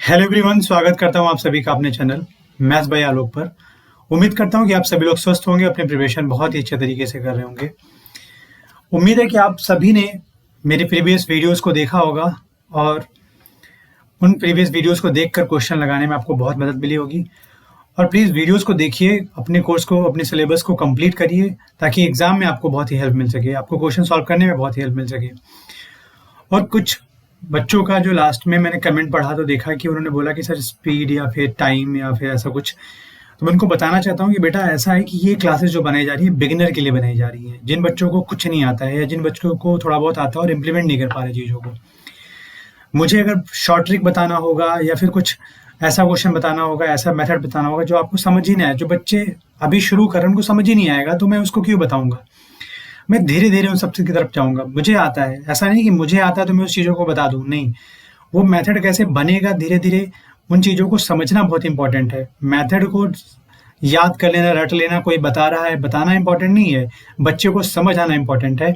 Hello everyone, स्वागत करता हूं आप सभी का अपने चैनल मैथ्स बाय आलोक पर। उम्मीद करता हूं कि आप सभी लोग स्वस्थ होंगे, अपने प्रिपरेशन बहुत ही अच्छे तरीके से कर रहे होंगे। उम्मीद है कि आप सभी ने मेरे प्रीवियस वीडियोस को देखा होगा और उन प्रीवियस वीडियोस को देखकर क्वेश्चन लगाने में आपको बहुत मदद मिली होगी। और प्लीज़ वीडियोस को देखिए, अपने कोर्स को, अपने सिलेबस को कंप्लीट करिए ताकि एग्जाम में आपको बहुत ही हेल्प मिल सके, आपको क्वेश्चन सॉल्व करने में बहुत ही हेल्प मिल सके। और कुछ बच्चों का जो लास्ट में मैंने कमेंट पढ़ा तो देखा कि उन्होंने बोला कि सर स्पीड या फिर टाइम या फिर ऐसा कुछ, तो मैं उनको बताना चाहता हूँ कि बेटा ऐसा है कि ये क्लासेस जो बनाई जा रही है बिगिनर के लिए बनाई जा रही है, जिन बच्चों को कुछ नहीं आता है या जिन बच्चों को थोड़ा बहुत आता है और इम्प्लीमेंट नहीं कर पा रहे चीज़ों को। मुझे अगर शॉर्ट ट्रिक बताना होगा या फिर कुछ ऐसा क्वेश्चन बताना होगा, ऐसा मेथड बताना होगा जो आपको समझ ही नहीं आए, जो बच्चे अभी शुरू कर रहे हैं उनको समझ ही नहीं आएगा, तो मैं उसको क्यों बताऊंगा। मैं धीरे-धीरे उन सबसे की तरफ जाऊँगा। मुझे आता है, ऐसा नहीं कि मुझे आता है तो मैं उस चीज़ों को बता दूँ, नहीं। वो मेथड कैसे बनेगा, धीरे-धीरे उन चीज़ों को समझना बहुत इम्पोर्टेंट है। मेथड को याद कर लेना, रट लेना, कोई बता रहा है, बताना इम्पोर्टेंट नहीं है, बच्चे को समझ आना इम्पोर्टेंट है।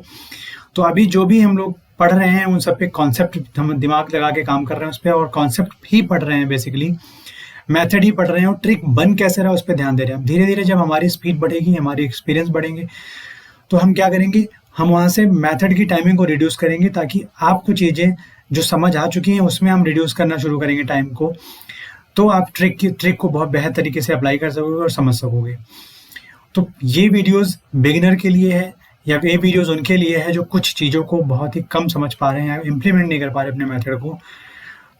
तो अभी जो भी हम लोग पढ़ रहे हैं, उन सब पे कॉन्सेप्ट हम दिमाग लगा के काम कर रहे हैं उस पे, और कॉन्सेप्ट ही पढ़ रहे हैं बेसिकली, मेथड ही पढ़ रहे हैं और ट्रिक बन कैसे रहा है उस पे ध्यान दे रहे हैं। धीरे-धीरे जब हमारी स्पीड बढ़ेगी, हमारी एक्सपीरियंस बढ़ेंगे, तो हम क्या करेंगे, हम वहाँ से मेथड की टाइमिंग को रिड्यूस करेंगे ताकि आपको चीज़ें जो समझ आ चुकी हैं उसमें हम रिड्यूस करना शुरू करेंगे टाइम को, तो आप ट्रिक को बहुत बेहतर तरीके से अप्लाई कर सकोगे और समझ सकोगे। तो ये वीडियोस बिगिनर के लिए है, या ये वीडियोस उनके लिए है जो कुछ चीज़ों को बहुत ही कम समझ पा रहे हैं, इम्प्लीमेंट नहीं कर पा रहे अपने मेथड को,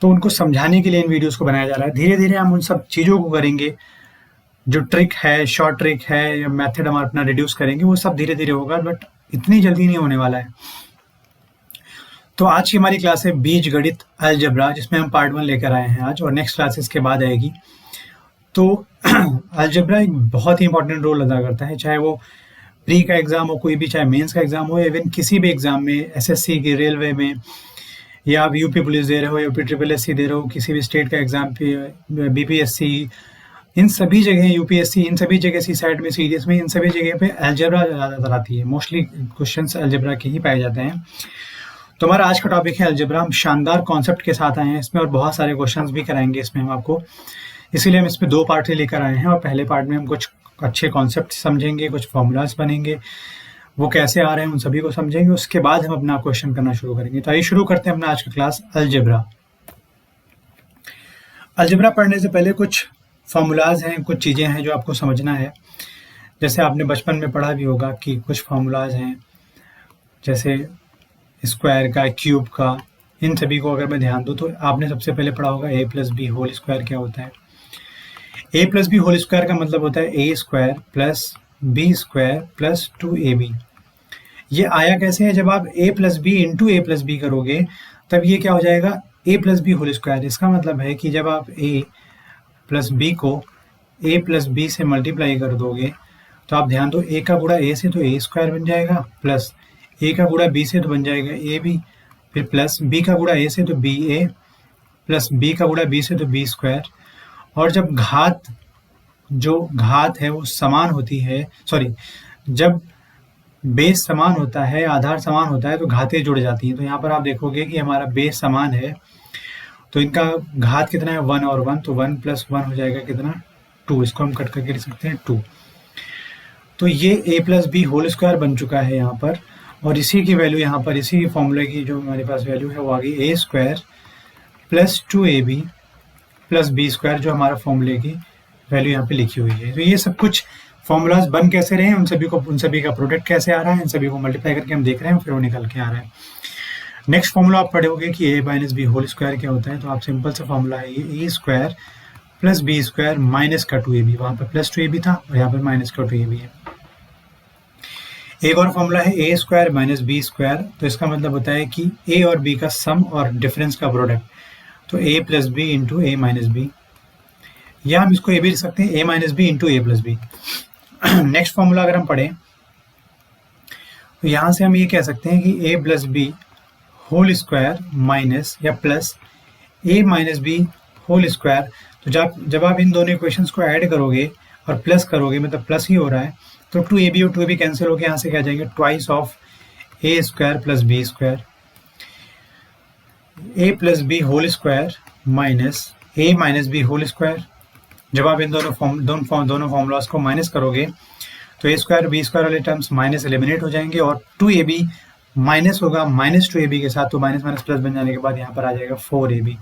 तो उनको समझाने के लिए इन वीडियोस को बनाया जा रहा है। धीरे-धीरे हम उन सब चीज़ों को करेंगे, जो ट्रिक है, शॉर्ट ट्रिक है या मेथड हम अपना रिड्यूस करेंगे, वो सब धीरे-धीरे होगा, बट इतनी जल्दी नहीं होने वाला है। तो आज की हमारी क्लास है बीजगणित अलजेब्रा, जिसमें हम पार्ट 1 लेकर आए हैं आज, और नेक्स्ट क्लास इसके बाद आएगी। तो अलजेब्रा एक बहुत ही इंपॉर्टेंट रोल अदा करता है, चाहे वो प्री का एग्जाम हो, कोई भी, चाहे मेंस का एग्जाम हो, इवन किसी भी एग्जाम में, एसएससी की, रेलवे में, या आप यूपी पुलिस दे रहे हो, यूपी ट्रिपल एससी दे रहे हो, किसी भी स्टेट का एग्जाम पे, बीपीएससी, इन सभी जगह, यूपीएससी, इन सभी जगह, सीसैट में, सीडीएस में, इन सभी जगह पे अलजेब्रा ज़्यादातर आती है। मोस्टली क्वेश्चंस अलजेब्रा के ही पाए जाते हैं। तो हमारा आज का टॉपिक है अलजेब्रा। हम शानदार कॉन्सेप्ट के साथ आए हैं इसमें, और बहुत सारे क्वेश्चंस भी कराएंगे इसमें हम आपको, इसीलिए हम इसमें 2 पार्ट लेकर आए हैं। और पहले पार्ट में हम कुछ अच्छे कॉन्सेप्ट समझेंगे, कुछ फॉर्मूलाज बनेंगे, वो कैसे आ रहे हैं उन सभी को समझेंगे, उसके बाद हम अपना क्वेश्चन करना शुरू करेंगे। तो आइए शुरू करते हैं अपना आज का क्लास अलजेब्रा। अलजेब्रा पढ़ने से पहले कुछ फार्मूलाज हैं, कुछ चीज़ें हैं जो आपको समझना है। जैसे आपने बचपन में पढ़ा भी होगा कि कुछ फार्मूलाज हैं, जैसे स्क्वायर का, क्यूब का, इन सभी को अगर मैं ध्यान दूँ तो आपने सबसे पहले पढ़ा होगा a plus B whole square क्या होता है। a plus B whole square का मतलब होता है a square plus B square plus 2ab। ये आया कैसे है, जब आप a plus B into A plus B करोगे तब ये क्या हो जाएगा, a plus B whole square. इसका मतलब है कि जब आप a प्लस बी को a प्लस बी से मल्टीप्लाई कर दोगे तो आप ध्यान दो, a का गुणा a से तो a स्क्वायर बन जाएगा, प्लस a का गुणा b से तो बन जाएगा ab, फिर प्लस b का गुणा a से तो ba, प्लस b का गुणा b से तो b स्क्वायर। और जब घात है वो समान होती है, सॉरी, जब बेस समान होता है, आधार समान होता है, तो घातें जुड़ जाती हैं। तो यहाँ पर आप देखोगे कि हमारा बेस समान है तो इनका घात कितना है, 1 और 1, तो 1 प्लस 1 हो जाएगा कितना, 2। इसको हम कट करके लिख सकते हैं 2। तो ये a plus B whole square बन चुका है यहाँ पर, और इसी की वैल्यू यहाँ पर, इसी फॉर्मूले की जो हमारे पास वैल्यू है वो आ गई a square plus 2ab plus B square, जो हमारा फॉर्मूले की वैल्यू यहाँ पे लिखी हुई है। तो ये सब कुछ फॉर्मूलाज बन कैसे रहे हैं, उन सभी का प्रोडक्ट कैसे आ रहा है, इन सभी को मल्टीप्लाई करके हम देख रहे हैं, फिर वो निकल के आ रहा है। नेक्स्ट फॉर्मूला आप पढ़ोगे कि a minus B whole square क्या होता है, तो आप सिंपल सा फॉर्मूला है ये, a square plus B square minus का 2ab, वहाँ पर प्लस 2ab था और यहाँ पर माइनस का 2ab है। एक और फॉर्मूला है a square minus B square, तो इसका मतलब होता है कि a और b का सम और डिफरेंस का प्रोडक्ट, तो a plus B into A minus B, या हम इसको ये भी लिख सकते हैं a minus B into A plus B. Next formula अगर हम पढ़ें तो यहाँ से हम ये कह सकते हैं कि a plus B whole square minus या plus a minus B whole square. तो जब आप इन दोनों इक्वेशंस को ऐड करोगे और प्लस करोगे, मतलब प्लस ही हो रहा है, तो 2ab और 2ab कैंसिल होकर यहाँ से क्या जाएंगे, twice of a square plus B square, a plus B whole square minus A minus B whole square. जब आप इन दोनों फॉर्मूलाज को माइनस करोगे तो ए स्क्वायर बी स्क्वायर वाले टर्म्स माइनस एलिमिनेट हो जाएंगे और 2ab माइनस होगा माइनस 2ab के साथ, तो माइनस माइनस प्लस बन जाने के बाद यहाँ पर आ जाएगा 4ab।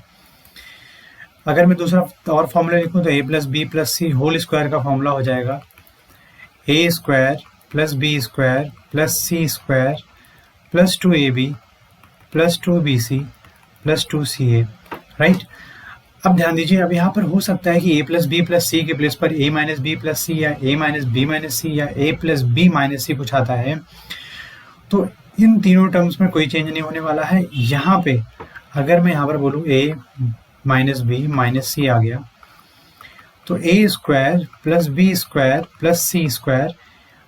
अगर मैं दूसरा और फॉर्मूला लिखूँ तो a plus B plus C whole square का फॉर्मूला हो जाएगा A square plus B square plus C square plus 2ab plus 2bc plus 2ca, right. अब ध्यान दीजिए, अब यहाँ पर हो सकता है कि a प्लस बी प्लस सी के प्लेस पर a माइनस बी प्लस सी या a माइनस बी माइनस सी या a प्लस बी माइनस सी कुछ आता है, तो इन तीनों टर्म्स में कोई चेंज नहीं होने वाला है। यहाँ पे अगर मैं यहाँ पर बोलूँ a minus B minus C आ गया, तो a square plus B square plus C square,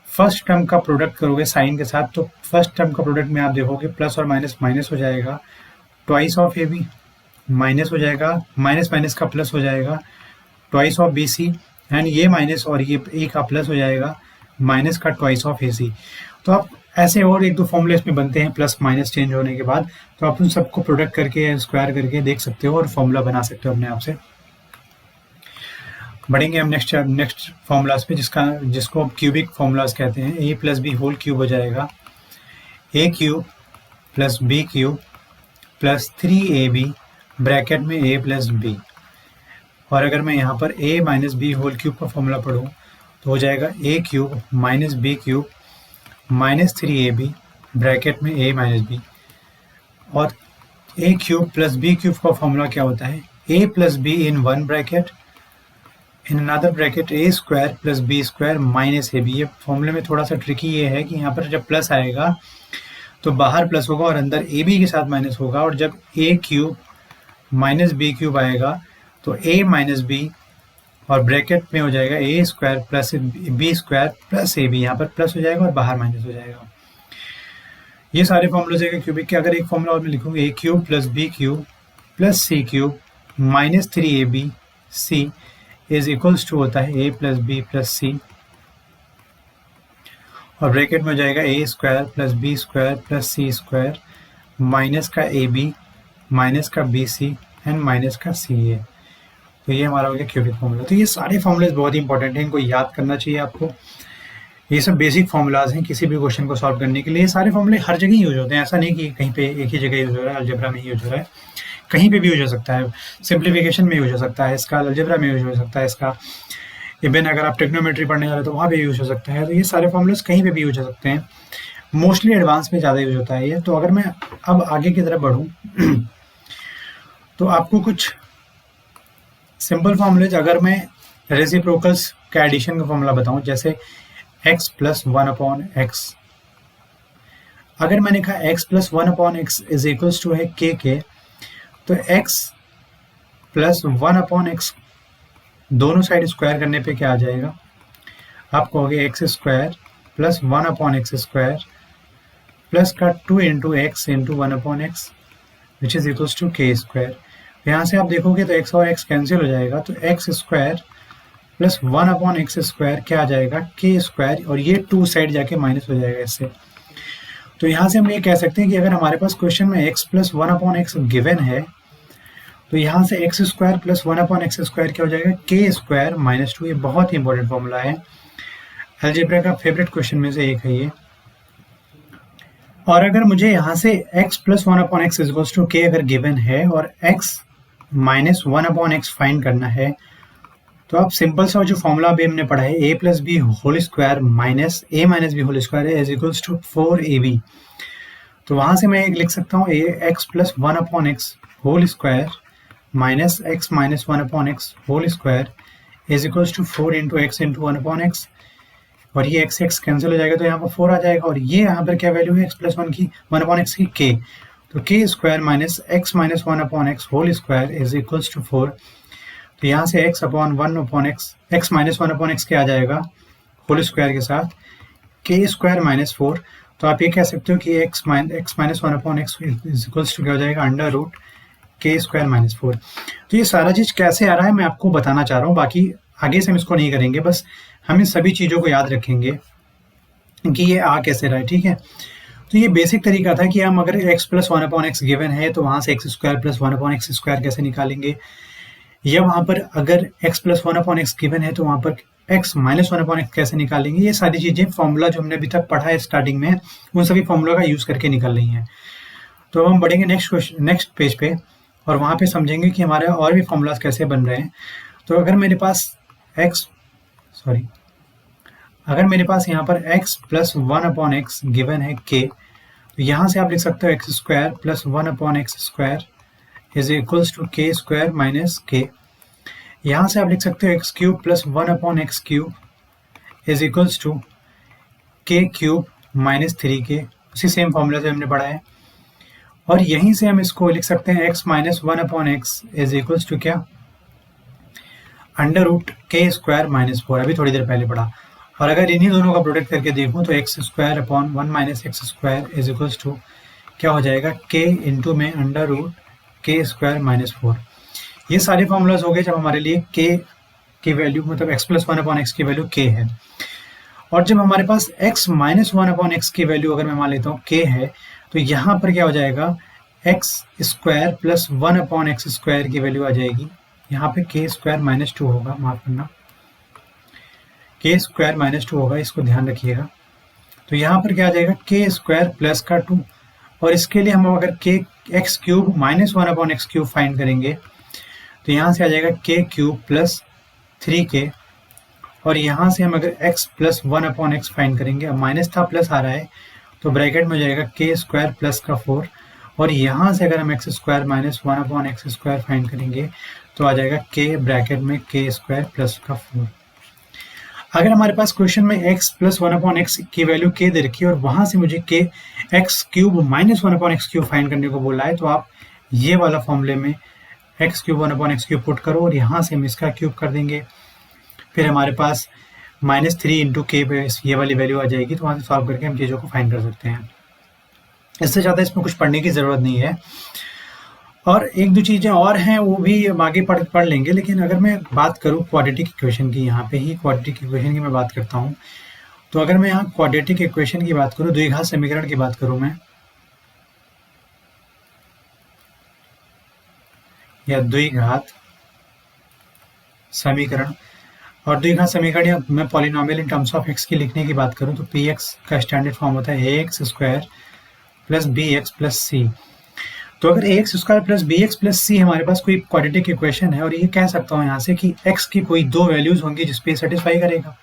first term का प्रोडक्ट करोगे साइन के साथ, तो फर्स्ट टर्म का प्रोडक्ट में आप देखोगे प्लस और माइनस माइनस हो जाएगा, twice of A B minus हो जाएगा, माइनस माइनस का प्लस हो जाएगा, twice of B C and ये माइनस और ये ए का प्लस हो जाएगा, माइनस का ट्वाइस ऑफ ए सी। तो आप ऐसे और एक दो फॉर्मूले इसमें बनते हैं प्लस माइनस चेंज होने के बाद, तो आप उन सबको प्रोडक्ट करके स्क्वायर करके देख सकते हो और फॉर्मूला बना सकते हो अपने आप से। बढ़ेंगे हम नेक्स्ट फॉर्मूलाज पे, जिसको हम क्यूबिक फॉर्मूलाज कहते हैं। A plus B whole cube हो जाएगा A cube plus B cube plus 3ab bracket में a प्लस बी। और अगर मैं यहाँ पर a minus B whole cube का फॉर्मूला पढ़ूँ तो हो जाएगा a cube minus B cube minus 3ab bracket में a माइनस बी। और a cube plus B cube का फॉर्मूला क्या होता है, a plus B in one bracket in another bracket a square plus B square minus ab। ये फॉर्मूले में थोड़ा सा ट्रिकी ये है कि यहाँ पर जब प्लस आएगा तो बाहर प्लस होगा और अंदर ab के साथ माइनस होगा, और जब a cube minus B cube आएगा तो a माइनस बी और ब्रैकेट में हो जाएगा a square plus B square plus ab, यहाँ पर प्लस हो जाएगा और बाहर माइनस हो जाएगा। ये सारे फॉर्मूले हैं क्यूबिक के। अगर एक फॉर्मूला और मैं लिखूंगा a cube plus B cube plus C cube minus 3ab C is equals to होता है a plus B plus C, और ब्रैकेट में हो जाएगा a square plus B square plus C square minus का ab माइनस का B C and minus का C ए। तो ये हमारा हो गया क्यूबिक फॉर्मूला। तो ये सारे फॉर्मूलेज बहुत ही इंपॉर्टेंट हैं, इनको याद करना चाहिए आपको। ये सब बेसिक फॉर्मूलाज हैं किसी भी क्वेश्चन को सॉल्व करने के लिए। ये सारे फॉर्मूले हर जगह यूज होते हैं, ऐसा नहीं कि कहीं पे एक ही जगह यूज हो रहा है, अलजेब्रा में यूज हो रहा है, कहीं पे भी यूज हो सकता है। सिंप्लीफिकेशन में यूज हो सकता है इसका, अलजेब्रा में यूज हो सकता है इसका, इवन अगर आप ट्रिग्नोमेट्री पढ़ने जा रहे हो तो वहाँ पे यूज हो सकता है। तो ये सारे फॉर्मूलेज कहीं पे भी यूज हो सकते हैं, मोस्टली एडवांस में ज़्यादा यूज होता है ये। तो अगर मैं अब आगे की तरफ बढ़ूँ तो आपको कुछ सिंपल फॉर्मूलेज, अगर मैं रेसिप्रोकल्स का एडिशन का फॉर्मूला बताऊं, जैसे x प्लस 1/x, अगर मैंने कहा x plus 1/x is equals to है k, तो x प्लस 1/x दोनों साइड स्क्वायर करने पे क्या आ जाएगा, आप कहोगे x square plus 1/x square plus का 2 into x into 1/x which is equals to k square. यहाँ से आप देखोगे तो x और x कैंसिल हो जाएगा, तो x square plus 1/x square क्या आ जाएगा, k स्क्वायर, और ये 2 साइड जाके माइनस हो जाएगा इससे। तो यहाँ से हम ये कह सकते हैं कि अगर हमारे पास क्वेश्चन में x प्लस 1/x गिवन है, तो यहाँ से x square plus 1/x square क्या हो जाएगा, k स्क्वायर माइनस 2। ये बहुत ही इंपॉर्टेंट फॉर्मूला है, अलजेब्रा का फेवरेट क्वेश्चन में से एक है ये। और अगर मुझे यहाँ से x plus 1/x is equals to k अगर गिवन है और x माइनस 1/x फाइंड करना है, तो आप सिंपल सा जो फॉर्मूला अभी हमने पढ़ा है, a plus B whole square minus a minus B whole square is equals to 4ab। तो वहाँ से मैं एक लिख सकता हूँ x plus 1/x whole square minus x minus 1/x whole square is equals to 4 into x into 1/x, और ये x कैंसिल हो जाएगा तो यहाँ पर 4 आ जाएगा, और ये यहाँ पर क्या वैल्यू है x प्लस 1/x की k, तो k square minus x minus 1/x whole square is equals to 4। तो यहाँ से x upon 1/x x minus 1/x क्या आ जाएगा होल स्क्वायर के साथ k स्क्वायर माइनस 4। तो आप ये कह सकते हो कि x minus 1/x is equals to क्या हो जाएगा, under root k square minus 4। तो ये सारा चीज़ कैसे आ रहा है मैं आपको बताना चाह रहा हूँ, बाकी आगे से हम इसको नहीं करेंगे, बस हम इन सभी चीज़ों को याद रखेंगे कि ये आ कैसे रहा है, ठीक है। तो ये बेसिक तरीका था कि हम अगर x प्लस 1/x गिवन है तो वहाँ से x square plus 1/x square कैसे निकालेंगे, या वहाँ पर अगर x प्लस 1/x गिवन है तो वहाँ पर x माइनस 1/x कैसे निकालेंगे, ये सारी चीज़ें फॉर्मूला जो हमने अभी तक पढ़ा है स्टार्टिंग में, उन सभी फॉर्मूला का यूज़ करके निकल रही हैं। तो अब हम बढ़ेंगे नेक्स्ट पेज पे और वहाँ पे समझेंगे कि हमारे और भी फॉर्मूलाज कैसे बन रहे हैं। तो अगर मेरे पास यहाँ पर x प्लस 1/x गिवन है k, तो यहाँ से आप लिख सकते हो x square plus 1/x square is equals to k square minus k। यहाँ से आप लिख सकते हो x cube plus 1/x cube is equals to k cube minus 3k, उसी सेम फॉर्मूला से हमने पढ़ा है। और यहीं से हम इसको लिख सकते हैं x minus 1/x is equals to क्या, under root k square minus 4, अभी थोड़ी देर पहले पढ़ा। और अगर इन्हीं दोनों का प्रोडक्ट करके देखूं तो x square upon 1 minus x square is equals to क्या हो जाएगा, k इंटू में under root k square minus 4। ये सारे फॉर्मूलाज हो गए जब हमारे लिए k की वैल्यू मतलब x प्लस 1/x की वैल्यू k है। और जब हमारे पास x माइनस 1/x की वैल्यू अगर मैं मान लेता हूँ k है, तो यहाँ पर क्या हो जाएगा, x square plus 1/x square की वैल्यू आ जाएगी। यहाँ पे k स्क्वायर माइनस 2 होगा, माफ करना, k स्क्वायर माइनस 2 होगा, इसको ध्यान रखिएगा। तो यहाँ पर क्या आ जाएगा, k स्क्वायर प्लस का 2, और इसके लिए हम अगर k x cube minus 1/x cube find करेंगे तो यहाँ से आ जाएगा k क्यूब प्लस 3k, और यहाँ से हम अगर x प्लस 1/x फाइंड करेंगे, अब माइनस था प्लस आ रहा है तो ब्रैकेट में हो जाएगा k स्क्वायर प्लस का 4, और यहाँ से अगर हम x square minus 1/x square find करेंगे तो आ जाएगा k ब्रैकेट में k स्क्वायर प्लस का 4। अगर हमारे पास क्वेश्चन में x प्लस 1/x की वैल्यू k दे रखी है और वहां से मुझे k x cube minus 1/x cube find करने को बोला है, तो आप ये वाला फॉर्मूले में x cube 1/x cube put करो और यहाँ से हम इसका क्यूब कर देंगे। फिर हमारे पास -3 इंटू के पे ये वाली वैल्यू आ जाएगी, तो वहाँ से सॉल्व करके हम चीज़ों को फाइंड कर सकते हैं। इससे ज़्यादा इसमें कुछ पढ़ने की ज़रूरत नहीं है, और एक दो चीज़ें और हैं वो भी हम आगे पढ़ लेंगे। लेकिन अगर मैं बात करूँ क्वाड्रेटिक इक्वेशन की, यहाँ पे ही क्वाड्रेटिक इक्वेशन की मैं बात करता हूँ। तो अगर मैं यहाँ क्वाड्रेटिक इक्वेशन की बात करूँ, द्विघात समीकरण की बात करूँ मैं, या द्विघात समीकरण, और द्विघात समीकरण या मैं polynomial in terms of X की लिखने की बात करूँ तो पी एक्स का स्टैंडर्ड फॉर्म होता है A X square plus B X plus C. तो अगर A X square plus B X plus C हमारे पास कोई क्वाड्रेटिक इक्वेशन है, और ये कह सकता हूँ यहाँ से कि एक्स की कोई दो वैल्यूज होंगी जिसपे सेटिस्फाई करेगा।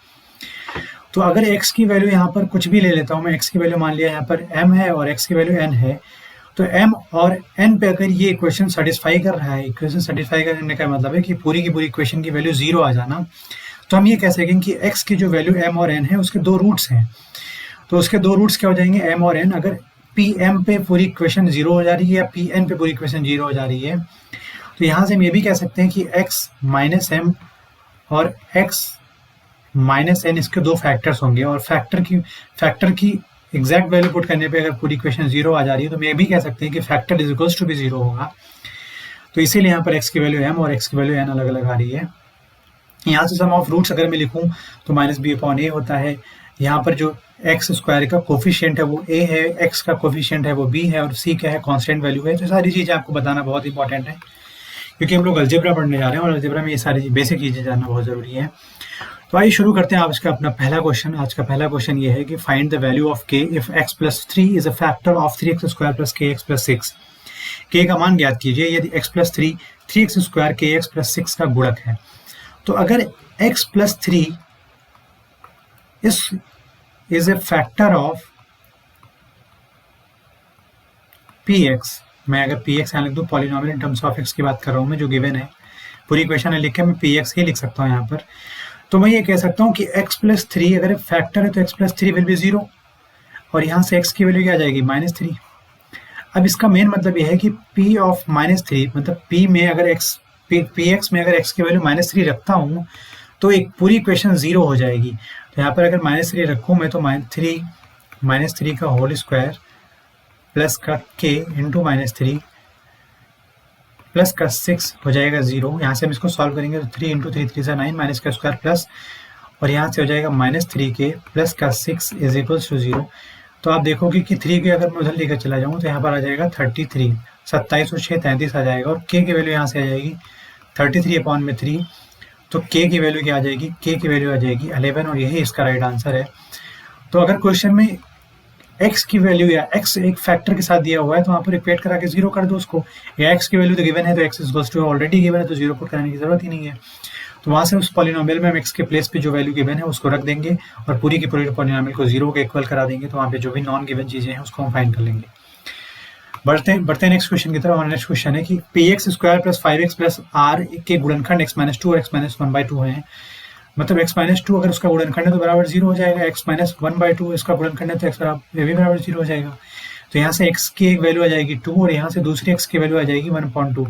तो अगर एक्स की वैल्यू यहाँ पर कुछ भी ले लेता हूँ मैं, एक्स की वैल्यू मान लिया यहाँ पर m है और एक्स की वैल्यू n है, तो m और n पे अगर ये इक्वेशन सेटिस्फाई कर रहा है, इक्वेशन सेटिस्फाई करने का मतलब है कि पूरी की पूरी इक्वेशन की वैल्यू 0 आ जाना, तो हम ये कह सकेंगे कि x की जो वैल्यू m और n है उसके दो रूट्स हैं। तो उसके दो रूट्स क्या हो जाएंगे, m और n। अगर pm पे पूरी इक्वेशन 0 हो जा रही है या pn पे पूरी इक्वेशन 0 हो जा रही है, तो यहाँ से हम ये भी कह सकते हैं कि x माइनस m और x माइनस n इसके दो फैक्टर्स होंगे, और फैक्टर की एग्जैक्ट वैल्यू पुट करने पे अगर पूरी इक्वेशन 0 आ जा रही है तो मैं ये भी कह सकते हैं कि फैक्टर इज इक्वल्स टू भी 0 होगा। तो इसीलिए यहाँ पर x की वैल्यू m और x की वैल्यू n अलग अलग आ रही है। यहाँ से सम ऑफ रूट्स अगर मैं लिखूँ तो -b/a होता है। यहाँ पर जो एक्स स्क्वायर का कोफिशिएंट है वो a है, x का कोफिशिएंट है वो b है, और c क्या है, कांस्टेंट वैल्यू है। तो सारी चीज़ें आपको बताना बहुत इंपॉर्टेंट है, क्योंकि हम लोग अलजेब्रा पढ़ने जा रहे हैं और अलजेब्रा में ये सारी बेसिक चीज़ें जानना बहुत ज़रूरी है। तो आइए शुरू करते हैं आज का अपना पहला क्वेश्चन। आज का पहला क्वेश्चन ये है कि find the value of k if x plus 3 is a factor of 3x square plus kx plus 6। k का मान ज्ञात कीजिए यदि x plus 3 3x square kx plus 6 का गुणक है। तो अगर x plus 3 is a factor of px, मैं अगर px यहाँ लिख दूँ, polynomial in terms of x की बात कर रहा हूँ मैं, जो गिवन है, पूरी इक्वेशन है लिख के मैं px ही लिख सकता हूँ यहाँ पर। तो मैं ये कह सकता हूँ कि x प्लस 3 अगर फैक्टर है तो x प्लस 3 विल बी 0, और यहाँ से x की वैल्यू क्या आ जाएगी, -3। अब इसका मेन मतलब ये है कि p ऑफ -3 मतलब p में अगर px में अगर x की वैल्यू -3 रखता हूँ तो एक पूरी इक्वेशन 0 हो जाएगी। तो यहाँ पर अगर -3 रखूँ मैं तो -3 का होल स्क्वायर प्लस का k इंटू -3 प्लस का 6 हो जाएगा 0। यहाँ से हम इसको सॉल्व करेंगे तो 3 इंटू 3 3 9 माइनस का स्क्वायर प्लस, और यहाँ से हो जाएगा -3k प्लस का 6 इज इक्वल्स टू 0। तो आप देखोगे कि 3 के अगर मैं उधर लेकर चला जाऊँ तो यहाँ पर आ जाएगा 33, 27 और 6 33 आ जाएगा, और k की वैल्यू यहाँ से आ जाएगी 33/3, तो k की वैल्यू क्या आ जाएगी, k की वैल्यू आ जाएगी 11 और यही इसका राइट आंसर है। तो अगर क्वेश्चन में x की वैल्यू या x एक फैक्टर के साथ दिया हुआ है तो वहाँ पर इक्वेट करा के 0 कर दो उसको, या x की वैल्यू तो गिवन है तो x equals to already given है तो 0 पुट कराने की जरूरत ही नहीं है। तो वहाँ से उस पॉलिनोमियल में हम x के प्लेस पे जो वैल्यू गिवन है उसको रख देंगे और पूरी की पूरी पॉलिनोमियल को 0 के इक्वल करा देंगे, तो वहाँ पे जो भी नॉन गिवन चीज़ें हैं उसको हम फाइंड कर लेंगे। बढ़ते हैं नेक्स्ट क्वेश्चन की तरफ। हमारा नेक्स्ट क्वेश्चन है कि px square plus 5x plus r के गुणनखंड x-2 और x-1/2 हैं। मतलब x-2 अगर उसका गुणनखंड है तो बराबर 0 हो जाएगा, x-1/2 इसका गुणनखंड है तो x बराबर भी बराबर 0 हो जाएगा। तो यहाँ से x की एक वैल्यू आ जाएगी 2 और यहाँ से दूसरी x की वैल्यू आ जाएगी 1/2।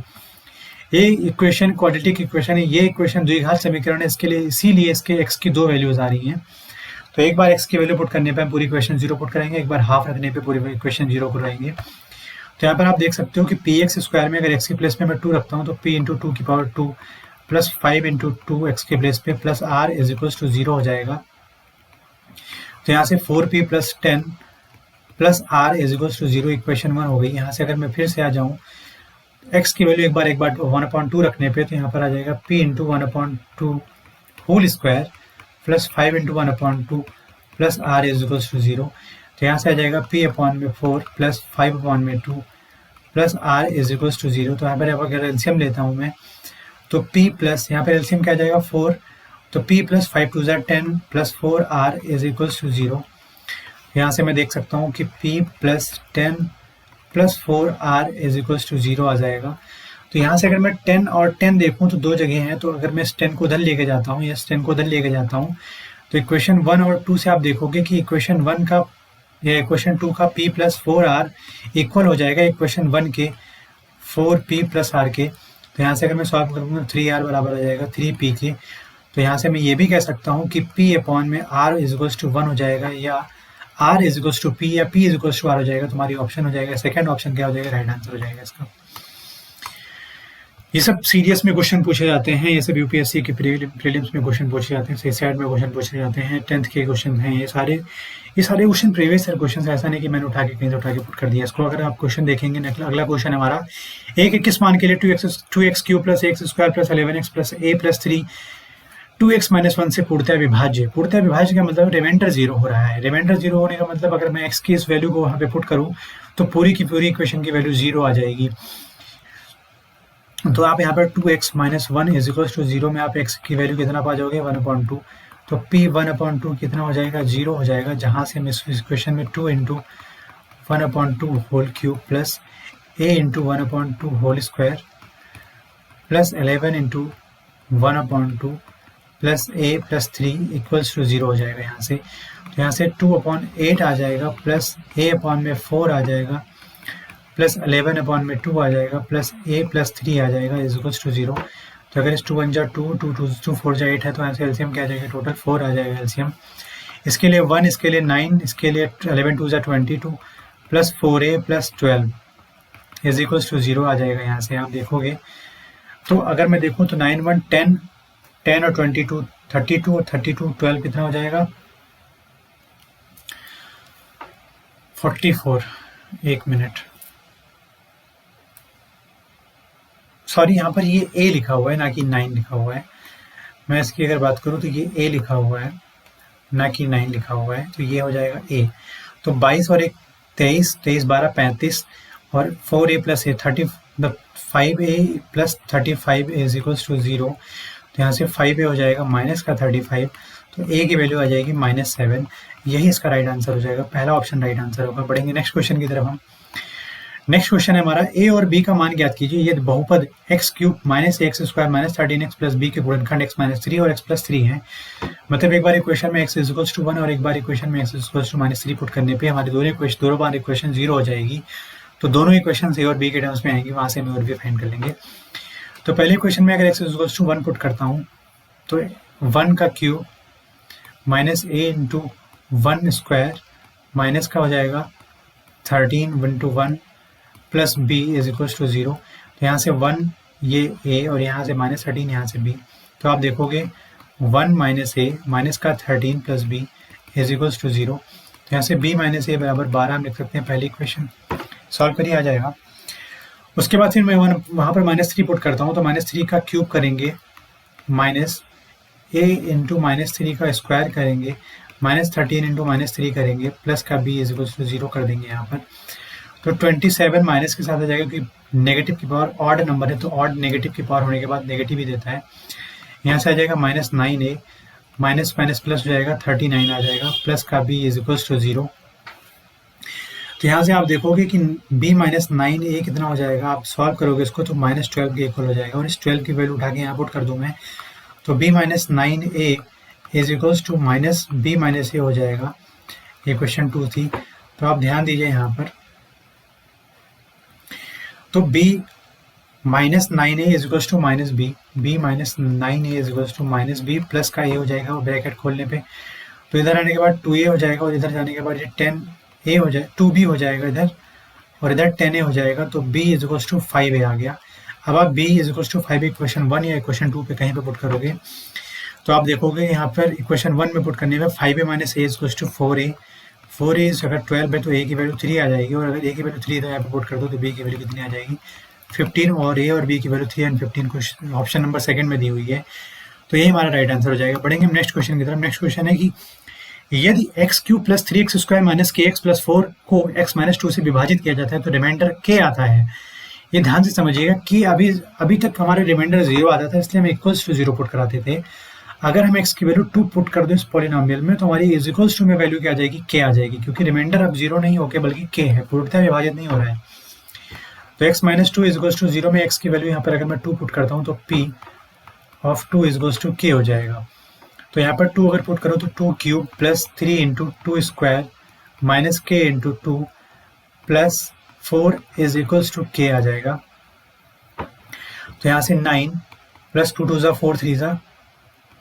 ये इक्वेशन क्वाड्रेटिक इक्वेशन है, ये इक्वेशन द्विघात समीकरण है, इसके लिए इसीलिए इसके x की 2 वैल्यूज आ रही हैं। तो एक बार x की वैल्यू पुट करने पे हम पूरी इक्वेशन 0 पुट करेंगे, एक बार हाफ रखने पे पूरी इक्वेशन 0 कराएंगे। तो यहाँ पर आप देख सकते हो कि px स्क्वायर में अगर x की प्लेस पे मैं 2 रखता हूँ तो p इंटू 2 की पावर 2 प्लस 5 इंटू 2 x के प्लेस पे plus r is equals to 0 हो जाएगा। तो यहाँ से 4p plus 10 plus r is equals to 0 equation 1 हो गई। यहाँ से अगर मैं फिर से आ जाऊँ x की वैल्यू एक बार 1/2 रखने पे तो यहाँ पर आ जाएगा p into 1/2 whole square plus 5 into 1/2 plus r is equals to 0। तो यहाँ से आ जाएगा p/4 plus 5/2 plus r is equals to 0। तो यहाँ पर अगर एलसीएम लेता हूँ मैं तो p प्लस यहाँ पर एलसीएम क्या आ जाएगा 4, तो p plus 5 2 10 plus 4r is equals to 0। यहाँ से मैं देख सकता हूँ कि p plus 10 plus 4r is equals to 0 आ जाएगा। तो यहाँ से अगर मैं 10 और 10 देखूँ तो दो जगह हैं, तो अगर मैं इस 10 को उधर लेके जाता हूँ या इस 10 को उधर लेके जाता हूँ तो इक्वेशन 1 और 2 से आप देखोगे कि इक्वेशन 1 का या इक्वेशन 2 का p प्लस 4r इक्वल हो जाएगा इक्वेशन 1 के 4p प्लस r के। तो यहाँ से अगर मैं सॉल्व करूँगा 3r बराबर आ जाएगा 3p के। तो यहाँ से मैं ये भी कह सकता हूँ कि p अपॉन में r इज इक्वल्स टू 1 हो जाएगा या r is equals to p या p is equals to r हो जाएगा। तुम्हारी ऑप्शन हो जाएगा, सेकंड ऑप्शन क्या हो जाएगा, राइट आंसर हो जाएगा इसका। ये सब सीरियस में क्वेश्चन पूछे जाते हैं, ये सब यूपीएससी के प्रीलिम्स में क्वेश्चन पूछे जाते हैं, सेट में क्वेश्चन पूछे जाते हैं, 10th के क्वेश्चन हैं ये सारे क्वेश्चन प्रीवियस ईयर क्वेश्चन। ऐसा नहीं कि मैंने उठा के कहीं से उठा के पुट कर दिया इसको। अगर आप क्वेश्चन देखेंगे अगला क्वेश्चन हमारा 1 मान के लिए 2x cube plus x square plus 11x plus a plus 3 2x minus 1 से पूर्णतः विभाज्य का मतलब रिमाइंडर 0 हो रहा है। रिमाइंडर 0 होने का मतलब अगर मैं x की इस वैल्यू को वहाँ पे पुट करूँ तो पूरी की पूरी इक्वेशन की वैल्यू 0 आ जाएगी। तो आप यहाँ पर 2x minus 1 is equals to 0 में आप x की वैल्यू कितना पा जाओगे 1/2। तो p 1/2 कितना हो जाएगा 0 हो जाएगा, जहाँ से हम इस इक्वेशन में 2 into 1/2 whole cube plus a into 1/2 whole square plus 11 into 1/2 plus a plus 3 equals to 0 हो जाएगा यहाँ से। तो यहाँ से 2/8 आ जाएगा प्लस a/4 आ जाएगा प्लस 11/2 आ जाएगा प्लस a प्लस 3 आ जाएगा इज इक्वल्स टू 0। तो अगर इस 2 1 जा 2 2 2 2 4 जा 8 है तो यहाँ से एलसीएम क्या आ जाएगा, टोटल 4 आ जाएगा एलसीएम। इसके लिए 1, इसके लिए 9, इसके लिए 11 2 जा 22 plus 4a plus 12 is equals to 0 आ जाएगा। यहाँ से आप देखोगे तो अगर मैं देखूँ तो 9 1 10 10 और 22 32 और 32 12 कितना हो जाएगा 44। एक मिनट, सॉरी यहाँ पर ये a लिखा हुआ है ना कि 9 लिखा हुआ है। मैं इसकी अगर बात करूँ तो ये a लिखा हुआ है ना कि 9 लिखा हुआ है, तो ये हो जाएगा a। तो 22 और 1 23 23 12 35 और 4a plus a 30 5a plus 35 is equals to 0। तो यहाँ से 5a हो जाएगा माइनस का 35, तो a की वैल्यू आ जाएगी -7। यही इसका राइट आंसर हो जाएगा, पहला ऑप्शन राइट आंसर होगा। बढ़ेंगे नेक्स्ट क्वेश्चन की तरफ हम। नेक्स्ट क्वेश्चन है हमारा a और b का मान ज्ञात कीजिए यदि बहुपद x cube minus x square minus 13x plus b के गुणनखंड x माइनस 3 और x प्लस 3 है। मतलब एक बार इक्वेशन में x इज इक्वल्स टू 1 और एक बार इक्वेशन में x is equals to -3 put करने पे हमारी दोनों बार इक्वेशन 0 हो जाएगी। तो दोनों इक्वेशन a और b के टर्म्स में आएंगी, वहाँ से हम और b फाइंड कर लेंगे। तो पहले इक्वेशन में अगर x is equals to 1 put करता हूँ तो 1 का cube minus a into 1 square minus का हो जाएगा 13 into 1 plus b is equals to 0। तो यहाँ से 1 ये a और यहाँ से -13 यहाँ से b। तो आप देखोगे 1 माइनस a माइनस का 13 plus b is equals to 0। तो यहाँ से b माइनस a बराबर 12 हम लिख सकते हैं, पहली इक्वेशन सॉल्व करिए आ जाएगा। उसके बाद फिर मैं वहाँ पर -3 पुट करता हूँ, तो -3 का क्यूब करेंगे, माइनस a इंटू -3 का स्क्वायर करेंगे, -13 इंटू -3 करेंगे, प्लस का b इज इक्वल टू 0 कर देंगे यहाँ पर। तो 27 माइनस के साथ आ जाएगा, क्योंकि नेगेटिव की पावर ऑड नंबर है, तो ऑड नेगेटिव की पावर होने के बाद नेगेटिव ही देता है। यहाँ से आ जाएगा -9a, माइनस माइनस प्लस हो जाएगा, 39 आ जाएगा, प्लस का b इज इक्वल टू 0। तो यहाँ से आप देखोगे कि b माइनस 9a कितना हो जाएगा, आप सॉल्व करोगे इसको तो -12 के इक्वल हो जाएगा, और इस 12 की वैल्यू उठा के यहाँ पुट कर दूँ मैं, तो b minus 9a is equals to minus b minus a हो जाएगा। ये क्वेश्चन 2 थी, तो आप ध्यान दीजिए यहाँ पर, तो b minus 9a is equals to minus b minus 9a is equals to minus b, plus का a हो जाएगा ब्रैकेट खोलने पे, तो इधर आने के बाद 2a हो जाएगा, और इधर जाने के बाद ये 10a हो जाए 2b हो जाएगा इधर, और इधर 10a हो जाएगा, तो b is equals to 5a आ गया। अब आप b is equals to 5 equation 1 या इक्वेशन 2 पे कहीं पे पुट करोगे, तो आप देखोगे यहाँ पर इक्वेशन 1 में पुट करने में 5a minus a is equals to 4a, 4a अगर 12 है तो a की वैल्यू 3 आ जाएगी, और अगर a की वैल्यू 3 तो यहाँ पे पुट कर दो तो b की वैल्यू कितनी आ जाएगी 15, और a और b की वैल्यू 3 एंड 15 को ऑप्शन नंबर सेकंड में दी हुई है, तो ये हमारा राइट आंसर हो जाएगा। बढ़ेंगे नेक्स्ट क्वेश्चन की तरफ। नेक्स्ट क्वेश्चन है कि यदि x cube plus 3x square minus के एक्स प्लस 4 को x माइनस 2 से विभाजित किया जाता है तो रिमाइंडर k आता है। ये ध्यान से समझिएगा कि अभी तक हमारे रिमाइंडर 0 आता था, इसलिए हम इक्वल्स टू 0 पुट कराते थे। अगर हम x की वैल्यू 2 पुट कर दें इस पॉलिनोमियल में, तो हमारी इज इक्वल्स टू में वैल्यू क्या आ जाएगी, k आ जाएगी, क्योंकि रिमाइंडर अब 0 नहीं होके बल्कि k है, पूर्णतः विभाजित नहीं हो रहा है। तो x minus 2 is equals to 0 में x की वैल्यू यहाँ पर अगर मैं 2 पुट करता हूँ तो p of 2 is equals to k हो जाएगा। तो यहाँ पर 2 अगर पुट करो तो 2 cube plus 3 into 2 square minus k into 2 plus 4 is equals to k आ जाएगा। तो यहाँ से 9 प्लस 2 2 ज़ा 4 3 ज़ा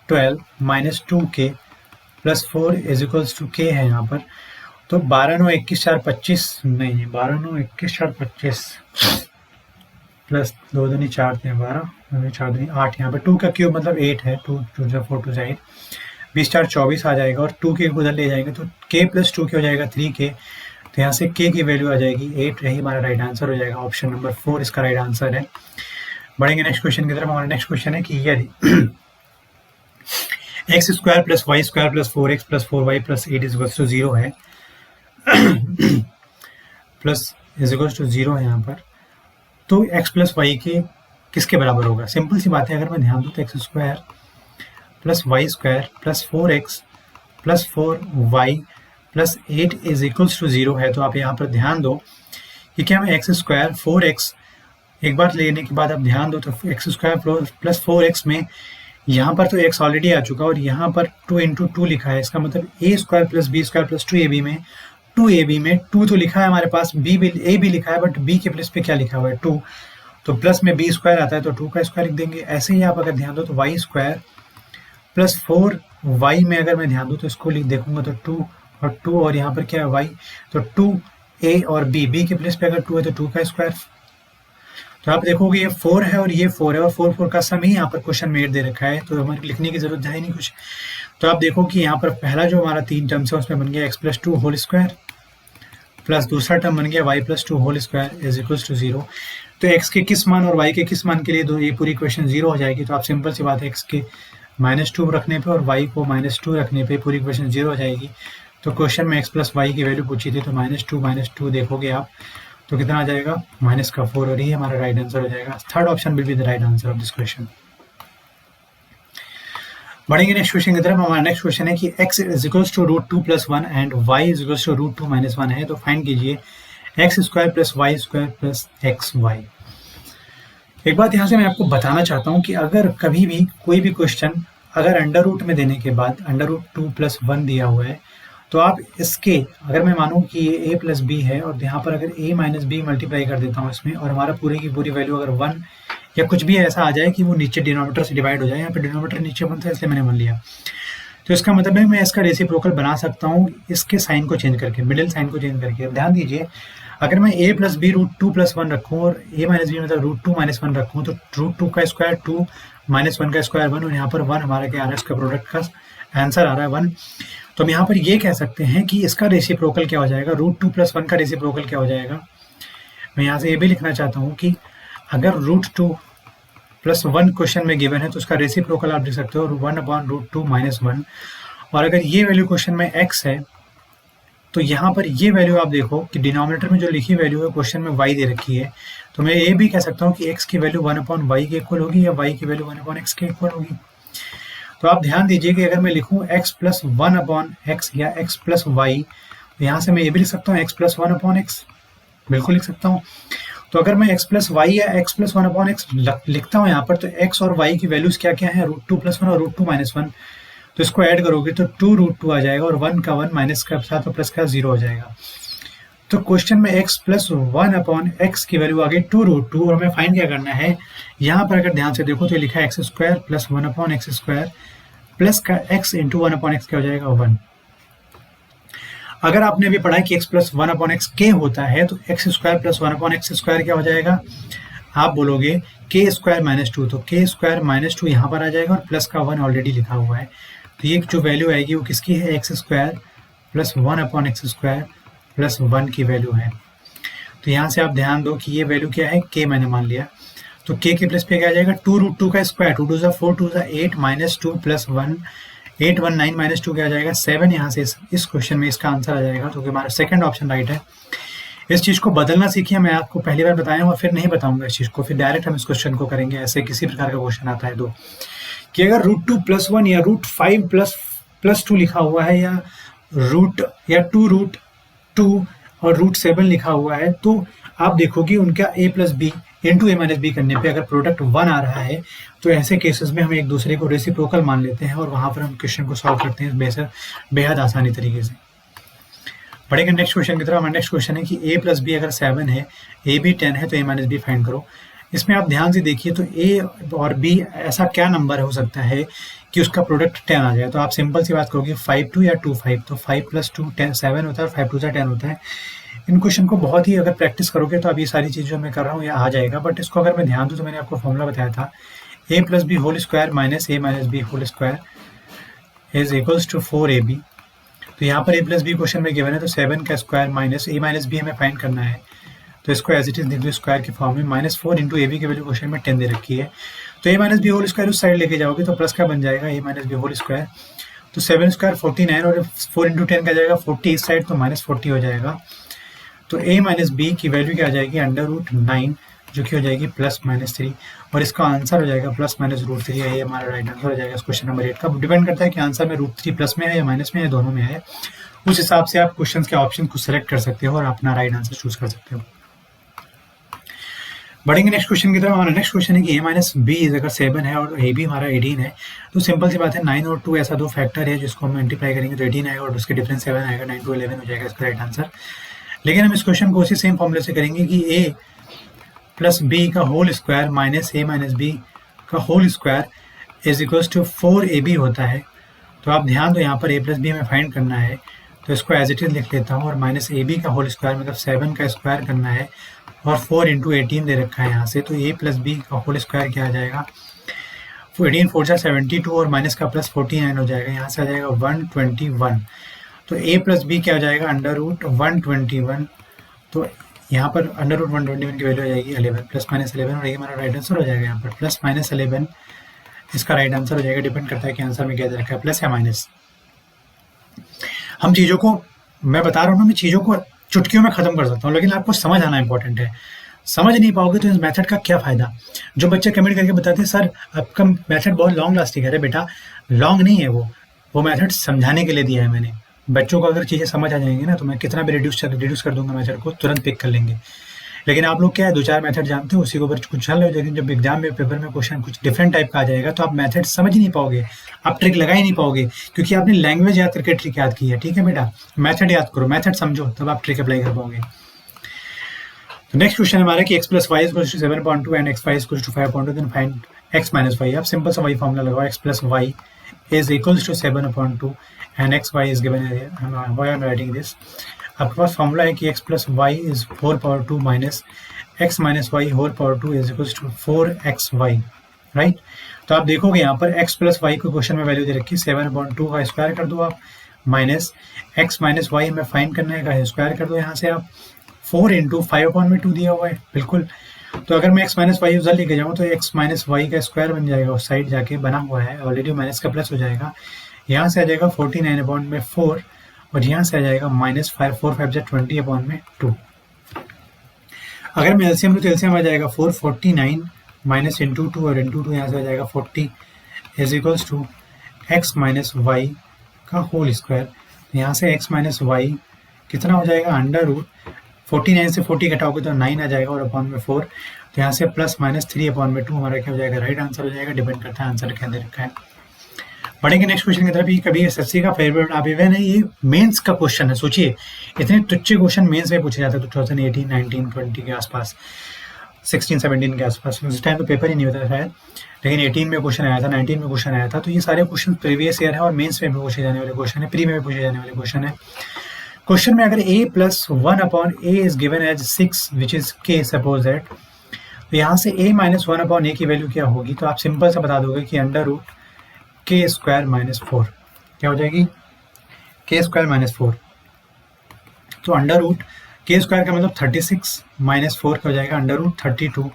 12 minus 2k plus 4 is equals to k है यहाँ पर। तो 12 9 21 4 25 नहीं है, 12 9 21 4 25 प्लस 2 दूनी 4 थे 12 4 दूनी 8, यहाँ पर 2 का क्यूब मतलब 8 है, 2 2 ज़ा 4 2 ज़ा 8, 20 4 24 आ जाएगा, और 2 के उधर ले जाएंगे तो k प्लस 2k हो जाएगा 3k, तो यहाँ से k की वैल्यू आ जाएगी 8, यही हमारा राइट आंसर हो जाएगा। ऑप्शन नंबर 4 इसका राइट आंसर है। बढ़ेंगे नेक्स्ट क्वेश्चन की तरफ। हमारा नेक्स्ट क्वेश्चन है कि यदि x square plus y square plus 4x plus 4y plus 8 is equals to 0 है प्लस इज इक्वल्स टू 0 है यहाँ पर, तो x प्लस वाई के किसके बराबर होगा। सिंपल सी बात है, अगर मैं ध्यान दूँ तो x square plus y square plus 4x plus 4y plus 8 is equals to 0 है। तो आप यहाँ पर ध्यान दो कि क्या मैं एक्स स्क्वायर 4x एक बार लेने के बाद आप ध्यान दो तो एक्स स्क्वायर प्लस 4x में यहाँ पर तो x ऑलरेडी आ चुका, और यहाँ पर 2 इंटू 2 लिखा है, इसका मतलब a square plus B square plus 2ab में 2ab में 2 तो लिखा है हमारे पास, a भी लिखा है, बट b के प्लेस पे क्या लिखा हुआ है 2, तो प्लस में b स्क्वायर आता है तो 2 का स्क्वायर लिख देंगे। ऐसे ही आप अगर ध्यान दो तो वाई स्क्वायर प्लस 4y में अगर मैं ध्यान दूँ तो इसको लिख देखूंगा तो 2 और 2, और यहाँ पर क्या है y, तो 2a और b के प्लेस पे अगर 2 है तो 2 का स्क्वायर। तो आप देखोगे ये 4 है और ये 4 है, और 4 4 का सम ही यहाँ पर क्वेश्चन में 8 दे रखा है, तो हमारे लिखने की जरूरत है नहीं कुछ। तो आप देखो कि यहाँ पर पहला जो हमारा 3 टर्म्स है उसमें बन गया x plus 2 whole square, plus दूसरा टर्म बन गया y plus 2 whole square is equals to 0। तो x के किस मान और y के किस मान के लिए ये पूरी इक्वेशन 0 हो जाएगी। तो आप सिंपल सी बात है, x के -2 रखने पे और y को -2 रखने पे पूरी इक्वेशन 0 हो जाएगी। तो क्वेश्चन में x प्लस वाई की वैल्यू पूछी थी, तो -2 देखोगे आप तो कितना आ जाएगा -4, और ये हमारा राइट आंसर हो जाएगा। Third option will be the right answer of this question. बढ़ेंगे नेक्स्ट क्वेश्चन की तरफ। हमारा नेक्स्ट क्वेश्चन है कि x is equals to √2 + 1 and y is equals to √2 - 1 है। तो फाइंड कीजिए x square plus y square plus x y. एक बात यहाँ से मैं आपको बताना चाहता हूँ कि अगर कभी भी कोई भी क्वेश्चन अगर अंडर रूट में देने के बाद √2 + 1 दिया हुआ है, तो आप इसके अगर मैं मानूँ कि ये a प्लस बी है, और यहाँ पर अगर a माइनस बी मल्टीप्लाई कर देता हूँ इसमें, और हमारा पूरी की पूरी वैल्यू अगर 1 या कुछ भी ऐसा आ जाए कि वो नीचे डिनोमिनेटर से डिवाइड हो जाए, यहाँ पे डिनोमिनेटर नीचे बनता है इसलिए मैंने मान लिया, तो इसका मतलब है मैं इसका रेसिप्रोकल बना सकता हूँ इसके साइन को चेंज करके, मिडिल साइन को चेंज करके। ध्यान दीजिए, अगर मैं a प्लस बी √2 + 1 रखूँ और a माइनस बी मतलब √2 - 1 रखूँ, तो √2 का स्क्वायर 2 - 1 का स्क्वायर 1, और यहाँ पर 1 हमारा क्या आ रहा है, इसका प्रोडक्ट का आंसर आ रहा है 1। तो हम यहाँ पर ये कह सकते हैं कि इसका रेसिप्रोकल क्या हो जाएगा, √2 + 1 का रेसिप्रोकल क्या हो जाएगा, मैं यहाँ से ये भी लिखना चाहता हूँ कि अगर √2 + 1 क्वेश्चन में गिवन है तो उसका रेसिप्रोकल आप लिख सकते हो 1/√2 - 1। और अगर ये वैल्यू क्वेश्चन में x है तो यहाँ पर ये वैल्यू आप देखो कि डिनोमिनेटर में जो लिखी वैल्यू है क्वेश्चन में y दे रखी है, तो मैं ये भी कह सकता हूँ कि x की वैल्यू 1/y के इक्वल होगी या y की वैल्यू 1/x के इक्वल होगी। तो आप ध्यान दीजिए कि अगर मैं लिखूँ x + 1/x या x + y, तो यहाँ से मैं ये भी लिख सकता हूँ x + 1/x, बिल्कुल लिख सकता हूँ। तो अगर मैं x + y या x + 1/x लिखता हूँ यहाँ पर, तो x और y की वैल्यूज क्या क्या है, √2 + 1 और √2 - 1। तो इसको ऐड करोगे तो 2√2 आ जाएगा और 1 का 1 माइनस का साथ और प्लस का 0 हो जाएगा। तो क्वेश्चन में x + 1/x की वैल्यू आ गई 2√2 और हमें फाइंड क्या करना है। यहाँ पर अगर ध्यान से देखो तो लिखा है x² + 1/x² प्लस का x × 1/x क्या हो जाएगा 1। अगर आपने अभी पढ़ा है कि x + 1/x k होता है तो x² + 1/x² क्या हो जाएगा, आप बोलोगे k² - 2, तो k² - 2 यहाँ पर आ जाएगा और प्लस का 1 ऑलरेडी लिखा हुआ है। तो ये जो वैल्यू आएगी वो किसकी है, x² + 1/x² प्लस 1 की वैल्यू है। तो यहाँ से आप ध्यान दो कि ये वैल्यू क्या है, k मैंने मान लिया। तो k के प्लस पे क्या आ जाएगा 2√2 का स्क्वायर, 2 × 4 2 × 8 -2 + 1 8 1 9 -2 क्या आ जाएगा 7। यहाँ से इस क्वेश्चन में इसका आंसर आ जाएगा, तो हमारा सेकंड ऑप्शन राइट है। इस चीज़ को बदलना सीखिए, मैं आपको पहली बार बताया हूँ और फिर नहीं बताऊंगा इस चीज़ को, फिर डायरेक्ट हम इस क्वेश्चन को करेंगे ऐसे किसी प्रकार का क्वेश्चन आता है तो, कि अगर √2 + 1 या √5 + 2 लिखा हुआ है या 2√2 और √7 लिखा हुआ है, तो आप देखोगे उनका a + b × a - b करने पे अगर प्रोडक्ट 1 आ रहा है तो ऐसे केसेस में हम एक दूसरे को रेसिप्रोकल मान लेते हैं और वहाँ पर हम क्वेश्चन को सॉल्व करते हैं बेहद आसानी तरीके से। बढ़ेंगे नेक्स्ट क्वेश्चन की तरफ। हमारा नेक्स्ट क्वेश्चन है कि a + b अगर 7 है, a भी 10 है तो a - b फाइंड करो। इसमें आप ध्यान से देखिए तो a और b ऐसा क्या नंबर हो सकता है कि उसका प्रोडक्ट 10 आ जाए। तो आप सिंपल सी बात करोगे 5 2 या 2 5, तो 5 + 2 10 7 होता है और 5 2 10 होता है। इन क्वेश्चन को बहुत ही अगर प्रैक्टिस करोगे तो अब ये सारी चीज़ जो मैं कर रहा हूँ ये आ जाएगा, बट इसको अगर मैं ध्यान दूँ तो मैंने आपको फॉर्मूला बताया था a + b whole square minus a - b whole square is equals to 4ab। तो यहाँ पर a + b क्वेश्चन में गिवन है तो 7 का स्क्वायर माइनस a - b हमें फाइंड करना है, तो इसको एज इट इज लिख दो स्क्वायर के फॉर्म में। -4 × ab की वैल्यू क्वेश्चन में 10 दे रखी है, तो a - b होल स्क्वायर उस साइड लेके जाओगे तो प्लस का बन जाएगा a - b होल स्क्वायर। तो 7 स्क्वायर 49 और 4 × 10 का जाएगा 40 इस साइड, तो -40 हो जाएगा। तो a - b की वैल्यू क्या आ जाएगी √9 जो कि हो जाएगी +-3 और इसका आंसर हो जाएगा +-√3 है। ये हमारा राइट आंसर हो जाएगा क्वेश्चन नंबर 8 का। डिपेंड करता है कि आंसर में √3 प्लस में है या माइनस में है, दोनों में है। उस हिसाब से आप क्वेश्चन के ऑप्शन को सेलेक्ट कर सकते हो और अपना राइट आंसर चूज कर सकते हो। बढ़ेंगे नेक्स्ट क्वेश्चन की तरफ। हमारा नेक्स्ट क्वेश्चन है कि a - b अगर 7 है और a b हमारा 18 है, तो सिंपल सी बात है 9 और 2 ऐसा दो फैक्टर है जिसको हम मल्टीप्लाई करेंगे तो 18 आएगा और उसके डिफरेंस 7 आएगा, 9 to 11 हो जाएगा इसका राइट आंसर। लेकिन हम इस क्वेश्चन को उसी सेम फॉर्मूले से करेंगे कि a + b का whole square minus a - b का whole square is equals to 4ab होता है। तो आप ध्यान दो यहाँ पर a + b हमें फाइंड करना है, तो इसको एज इट इज लिख लेता हूँ और -ab का होल स्क्वायर मतलब 7 का स्क्वायर करना है और 4 × 18 दे रखा है यहाँ से, तो a + b का होल स्क्वायर क्या आ जाएगा 18 4 जा 72 और माइनस का प्लस 49 हो जाएगा, यहाँ से आ जाएगा 121। तो a + b क्या हो जाएगा √121। तो यहाँ पर √121 की वैल्यू आ जाएगी 11 ±11 और ये हमारा राइट आंसर हो जाएगा। यहाँ पर +-11 इसका राइट आंसर हो जाएगा। डिपेंड करता है कि आंसर में क्या दे रखा है, प्लस या माइनस। हम चीज़ों को, मैं बता रहा हूँ ना, मैं चीज़ों को चुटकियों में ख़त्म कर सकता हूँ, लेकिन आपको समझ आना इंपॉर्टेंट है। समझ नहीं पाओगे तो इस मेथड का क्या फ़ायदा। जो बच्चे कमेंट करके बताते हैं सर आपका मेथड बहुत लॉन्ग लास्टिंग है, अरे बेटा लॉन्ग नहीं है, वो मेथड समझाने के लिए दिया है मैंने। बच्चों को अगर चीज़ें समझ आ जाएंगी ना तो मैं कितना भी रिड्यूस कर दूंगा मेथड को, तुरंत पिक कर लेंगे। लेकिन आप लोग क्या है 2-4 मेथड जानते हो, उसी के ऊपर कुछ चल रहे हो, लेकिन जब एग्जाम में पेपर में क्वेश्चन कुछ डिफरेंट टाइप का आ जाएगा तो आप मेथड समझ ही नहीं पाओगे, आप ट्रिक लगा ही नहीं पाओगे, क्योंकि आपने लैंग्वेज याद करके ट्रिक याद की है। ठीक है बेटा, मेथड याद करो, मेथड समझो, तब आप ट्रिक अप्लाई कर पाओगे। तो नेक्स्ट क्वेश्चन हमारा कि x + y = 7.2 and xy = 5.2, then find x - y। आप सिंपल सा वही फॉर्मूला लगाओ, x + y = 7.2 and xy is given है, why I am writing this. आपके पास फॉर्मूला है कि x + y is 4/2 minus x - y whole power 2 is equals to 4xy, right. तो आप देखोगे यहाँ पर x + y को क्वेश्चन में वैल्यू दे रखी है 7/2 का स्क्वायर कर दो आप, माइनस x - y हमें फाइंड करना है का स्क्वायर कर दो यहाँ से आप 4 इंटू 5/2 दिया हुआ है, बिल्कुल। तो अगर मैं x माइनस वाई उधर लेके जाऊँ तो x माइनस वाई का स्क्वायर बन जाएगा, उस साइड जाके बना हुआ है ऑलरेडी, माइनस का प्लस हो जाएगा। यहाँ से आ जाएगा 49/4 और यहाँ से आ जाएगा -5, 4 5 20/2। अगर मैं एलसीएम लूँ तो एलसीएम आ जाएगा 449 माइनस इंटू 2 और इंटू 2 यहाँ से आ जाएगा 40 is equals to x minus y का होल स्क्वायर। यहाँ से x माइनस वाई कितना हो जाएगा, अंडर रूट 49 से 40 घटाओगे तो 9 आ जाएगा और अपॉन में 4, तो यहाँ से प्लस माइनस 3/2 हमारा क्या हो जाएगा, राइट आंसर हो जाएगा। डिपेंड करता है आंसर क्या दे रखा है। बढ़ेंगे नेक्स्ट क्वेश्चन की तरफ। ये कभी एसएससी का फेवरेट आप इवन है, ये मेंस का क्वेश्चन है। सोचिए इतने तुच्छे क्वेश्चन मेंस में पूछे जाते हैं 2018, 19, 20 के आसपास, 16, 17 के आसपास। उस टाइम तो पेपर ही नहीं होता शायद, लेकिन 18 में क्वेश्चन आया था, 19 में क्वेश्चन आया था। तो ये सारे क्वेश्चन प्रीवियस ईयर है और मेंस में भी पूछे जाने वाले क्वेश्चन है, प्री में भी पूछे जाने वाले क्वेश्चन है। क्वेश्चन में अगर a प्लस 1/a is given as 6 which is k, suppose that, तो यहाँ से a माइनस 1/a की वैल्यू क्या होगी, तो आप सिंपल से बता दोगे कि under root k square minus 4 क्या हो जाएगी, k स्क्वायर माइनस 4। तो अंडर रूट k स्क्वायर का मतलब 36 माइनस 4 का हो जाएगा अंडर रूट 32।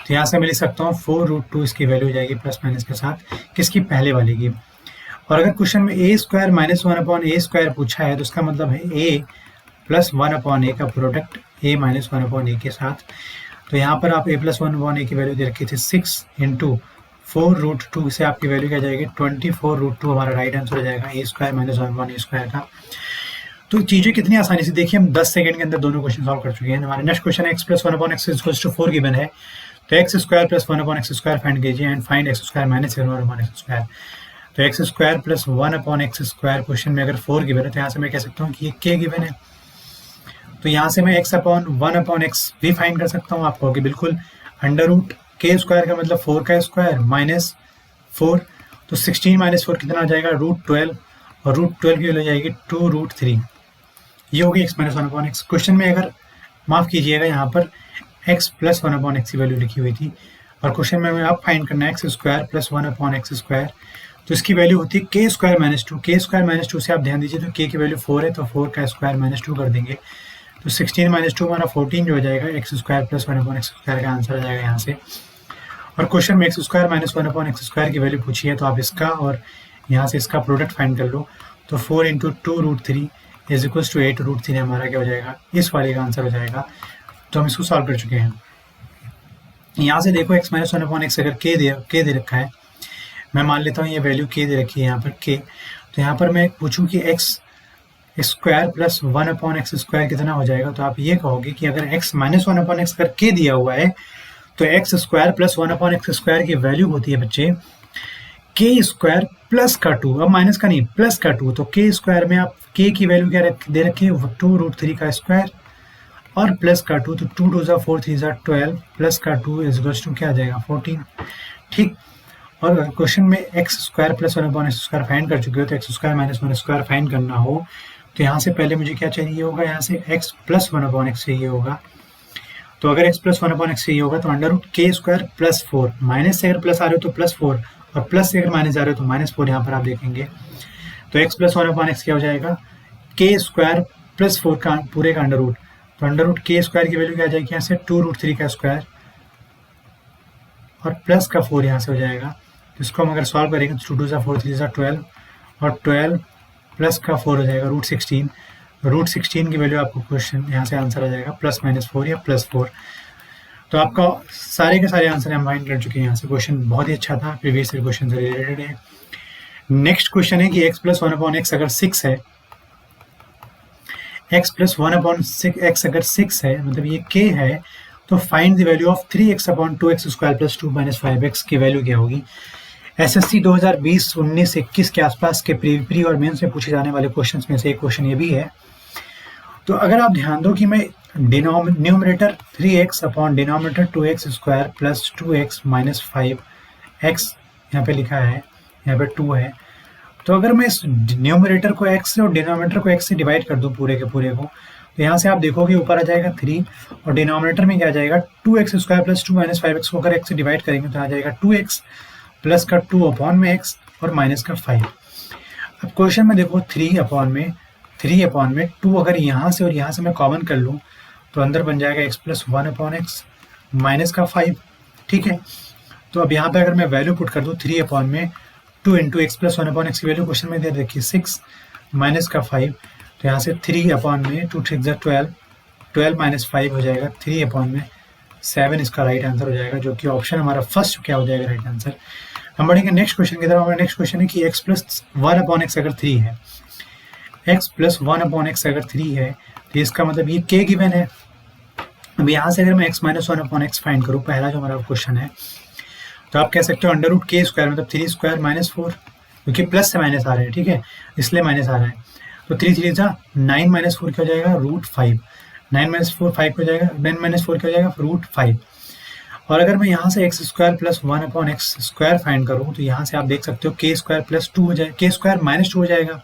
तो यहाँ से मैं लिख सकता हूँ 4√2 इसकी वैल्यू हो जाएगी प्लस माइनस के साथ, किसकी, पहले वाले की। और अगर क्वेश्चन में a square minus 1/a square पूछा है तो उसका मतलब है a प्लस 1/a का प्रोडक्ट a माइनस 1/a के साथ। तो यहाँ पर आप a प्लस 1/a की वैल्यू दे रखी थी 6 इंटू 4√2 से आपकी वैल्यू क्या जाएगी 24√2, हमारा राइट आंसर हो जाएगा a square minus 1/a square का। तो चीज़ें कितनी आसानी से, देखिए हम 10 सेकंड के अंदर दोनों क्वेश्चन सॉल्व कर चुके हैं। हमारा नेक्स्ट क्वेश्चन है x plus 1/x equals to 4 given है, तो x square plus 1/x square find कीजिए and find x square minus 1/x square. तो x square plus 1/x square question में अगर 4 गिवन है तो यहाँ से मैं कह सकता हूँ कि ये k गिवन है। तो यहाँ से मैं x/1/x भी फाइंड कर सकता हूँ। आप कहोगे बिल्कुल, अंडर रूट k स्क्वायर का मतलब 4 का स्क्वायर माइनस 4, तो 16 माइनस 4 कितना आ जाएगा, √12, और √12 की वैल्यू जाएगी 2√3। ये होगी x माइनस 1/x। क्वेश्चन में अगर माफ़ कीजिएगा यहाँ पर x प्लस 1/x की वैल्यू लिखी हुई थी और क्वेश्चन में आप फाइंड करना है x square plus 1/x square, तो इसकी वैल्यू होती है k square minus 2। k square minus 2 से आप ध्यान दीजिए तो k की वैल्यू 4 है, तो 4 का स्क्वायर माइनस 2 कर देंगे, तो 16 माइनस 2 हमारा 14 जो हो जाएगा, x square plus 1/x square का आंसर आ जाएगा यहाँ से। और क्वेश्चन में x square minus 1/x square की वैल्यू पूछी है, तो आप इसका और यहाँ से इसका प्रोडक्ट फाइंड कर लो, तो 4 इंटू 2√3 इज इक्वल्स टू 8√3 हमारा क्या हो जाएगा, इस वाले का आंसर हो जाएगा। तो हम इसको सॉल्व कर चुके हैं। यहाँ से देखो x माइनस 1/x अगर k दे रखा है, मैं मान लेता हूँ ये वैल्यू k दे रखी है यहाँ पर k, तो यहाँ पर मैं पूछूं कि x square plus 1/x square कितना हो जाएगा, तो आप ये कहोगे कि अगर x माइनस 1/x अगर k दिया हुआ है तो x square plus 1/x square की वैल्यू होती है बच्चे k स्क्वायर प्लस का 2, अब माइनस का नहीं प्लस का 2, तो k स्क्वायर में आप k की वैल्यू क्या दे रखी है 2√3 का स्क्वायर और प्लस का 2, तो 2 2 4 3 12 प्लस का 2 इज इक्वल्स टू क्या आ जाएगा 14। ठीक, और क्वेश्चन में x square plus 1/x square find कर चुके हो, तो x square minus 1 square find करना हो तो यहाँ से पहले मुझे क्या चाहिए होगा, यहाँ से x प्लस 1/x चाहिए होगा। तो अगर x प्लस 1/x चाहिए होगा तो under root k square plus 4, minus से अगर प्लस आ रहे हो तो प्लस 4 और प्लस से अगर माइनस आ रहे हो तो माइनस 4, यहाँ पर आप देखेंगे। तो x प्लस 1/x क्या हो जाएगा, k स्क्वायर प्लस 4 का पूरे का अंडर रूट, तो अंडर रूट k स्क्वायर की वैल्यू क्या आ जाएगी यहाँ से 2√3 का स्क्वायर और प्लस का 4 यहाँ से हो जाएगा। तो इसको हम अगर सॉल्व करेंगे तो 2 2 4 3 12 और 12 प्लस का 4 हो जाएगा √16। √16 की वैल्यू आपको क्वेश्चन यहाँ से आंसर आ जाएगा प्लस माइनस 4 या प्लस 4। तो आपका सारे के सारे आंसर हम फाइंड कर चुके हैं। यहाँ से क्वेश्चन बहुत ही अच्छा था, प्रीवियस ईयर क्वेश्चन से रिलेटेड है। नेक्स्ट क्वेश्चन है कि x प्लस 1/x अगर 6 है, x प्लस 1/x अगर 6 है मतलब ये k है, तो find the value of 3x/2x square plus 2 minus 5x की वैल्यू क्या होगी। एसएससी 2020, 19, 21 के आसपास के प्री और मेंस में पूछे जाने वाले क्वेश्चंस में से एक क्वेश्चन ये भी है। तो अगर आप ध्यान दो कि मैं numerator 3x upon denominator 2x square plus 2x minus 5x यहाँ पे लिखा है, यहाँ पे 2 है, तो अगर मैं इस न्यूमरेटर को x से और डिनोमिनेटर को x से डिवाइड कर दूं पूरे के पूरे को, तो यहाँ से आप देखोगे ऊपर आ जाएगा 3 और डिनोमिनेटर में क्या आ जाएगा 2x square plus 2 minus 5x को अगर x से डिवाइड करेंगे तो आ जाएगा 2x प्लस का 2 अपॉन में x और माइनस का 5। अब क्वेश्चन में देखो 3 अपॉन में 2 अगर यहाँ से और यहाँ से मैं कॉमन कर लूँ तो अंदर बन जाएगा x प्लस 1/x माइनस का 5, ठीक है। तो अब यहाँ पे अगर मैं वैल्यू पुट कर दूँ 3 अपॉन में 2 इंटू एक्स प्लस 1/x की वैल्यू क्वेश्चन में दे रखी है 6 माइनस का 5, तो यहाँ से 3 अपॉन में 2 3 12, 12 माइनस 5 हो जाएगा 3 अपॉन में 7 इसका राइट आंसर हो जाएगा, जो कि ऑप्शन हमारा फर्स्ट क्या हो जाएगा राइट आंसर। हम बढ़ेंगे नेक्स्ट क्वेश्चन की तरफ। हमारा नेक्स्ट क्वेश्चन है कि x प्लस 1/x अगर 3 है, x प्लस 1/x अगर 3 है तो इसका मतलब ये k गिवन है। अब यहाँ से अगर मैं x माइनस 1/x फाइंड करूँ, पहला जो हमारा क्वेश्चन है, तो आप कह सकते हो अंडर रूट k स्क्वायर मतलब 3 स्क्वायर माइनस 4, क्योंकि प्लस से माइनस आ रहा है, ठीक है, इसलिए माइनस आ रहा है। तो 3 3 जा 9 माइनस 4 क्या हो जाएगा रूट 5, 9 माइनस 4 5 हो जाएगा, 9 माइनस 4 क्या हो जाएगा रूट 5। और अगर मैं यहाँ से x square plus 1/x square find करूँ, तो यहाँ से आप देख सकते हो k स्क्वायर प्लस 2 हो जाएगा, k स्क्वायर माइनस 2 हो जाएगा।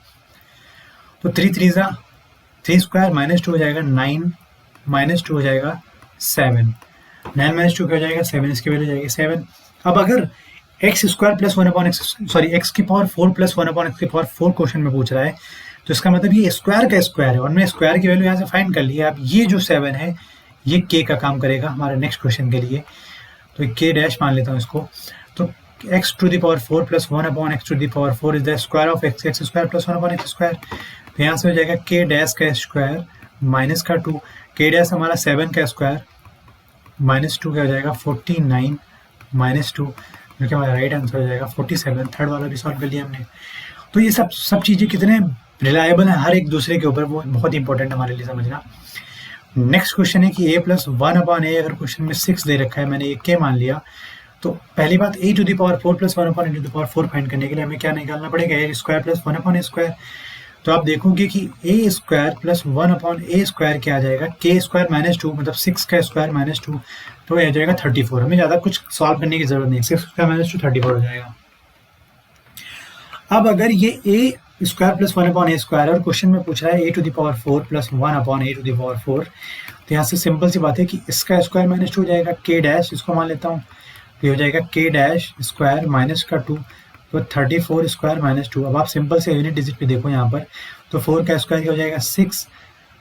तो 3 3 जा 3 स्क्वायर माइनस 2 हो जाएगा, 9 माइनस 2 हो जाएगा 7, 9 माइनस 2 क्या हो जाएगा 7, इसकी वैल्यू जाएगी 7। अब अगर x square plus 1/x sorry x की पावर 4 प्लस 1/x की पावर 4 क्वेश्चन में पूछ रहा है, तो इसका मतलब ये स्क्वायर का स्क्वायर है, और मैं स्क्वायर की वैल्यू यहाँ से फाइंड कर ली है। अब ये जो 7 है ये k का काम करेगा हमारे नेक्स्ट क्वेश्चन के लिए, तो k डैश मान लेता हूँ इसको। तो x to the power 4 plus 1/x to the power 4 is the square of x square plus 1/x square. तो यहाँ से हो जाएगा k डैश का स्क्वायर माइनस का 2, k डैश हमारा 7 का स्क्वायर माइनस 2 क्या हो जाएगा 49 माइनस 2, जो कि हमारा राइट आंसर हो जाएगा 47। थर्ड वाला भी सॉल्व कर लिया हमने। तो ये सब चीज़ें कितने रिलायबल हैं हर एक दूसरे के ऊपर, वो बहुत इंपॉर्टेंट हमारे लिए समझना। नेक्स्ट क्वेश्चन है कि a प्लस 1/a अगर क्वेश्चन में 6 दे रखा है, मैंने ये k मान लिया, तो पहली बात a to the power 4 plus 1/a to the power 4 find करने के लिए हमें क्या निकालना पड़ेगा a square plus 1/a square. तो आप देखोगे कि a square plus 1/a square क्या आ जाएगा k स्क्वायर माइनस 2 मतलब 6 का स्क्वायर माइनस 2, तो ये आ जाएगा 34। हमें ज़्यादा कुछ सॉल्व करने की जरूरत नहीं, 6 स्क्वायर माइनस 2 34 हो जाएगा। अब अगर ये a square plus 1/a square और क्वेश्चन में पूछ रहा है a to the power 4 plus 1/a to the power 4, तो यहाँ से सिंपल सी बात है कि इसका स्क्वायर माइनस 2 हो जाएगा, k डैश इसको मान लेता हूँ, तो हो जाएगा k डैश स्क्वायर माइनस का 2, तो 34 स्क्वायर माइनस 2। अब आप सिंपल से यूनिट डिजिट पे देखो यहाँ पर, तो 4 का स्क्वायर क्या हो जाएगा 6,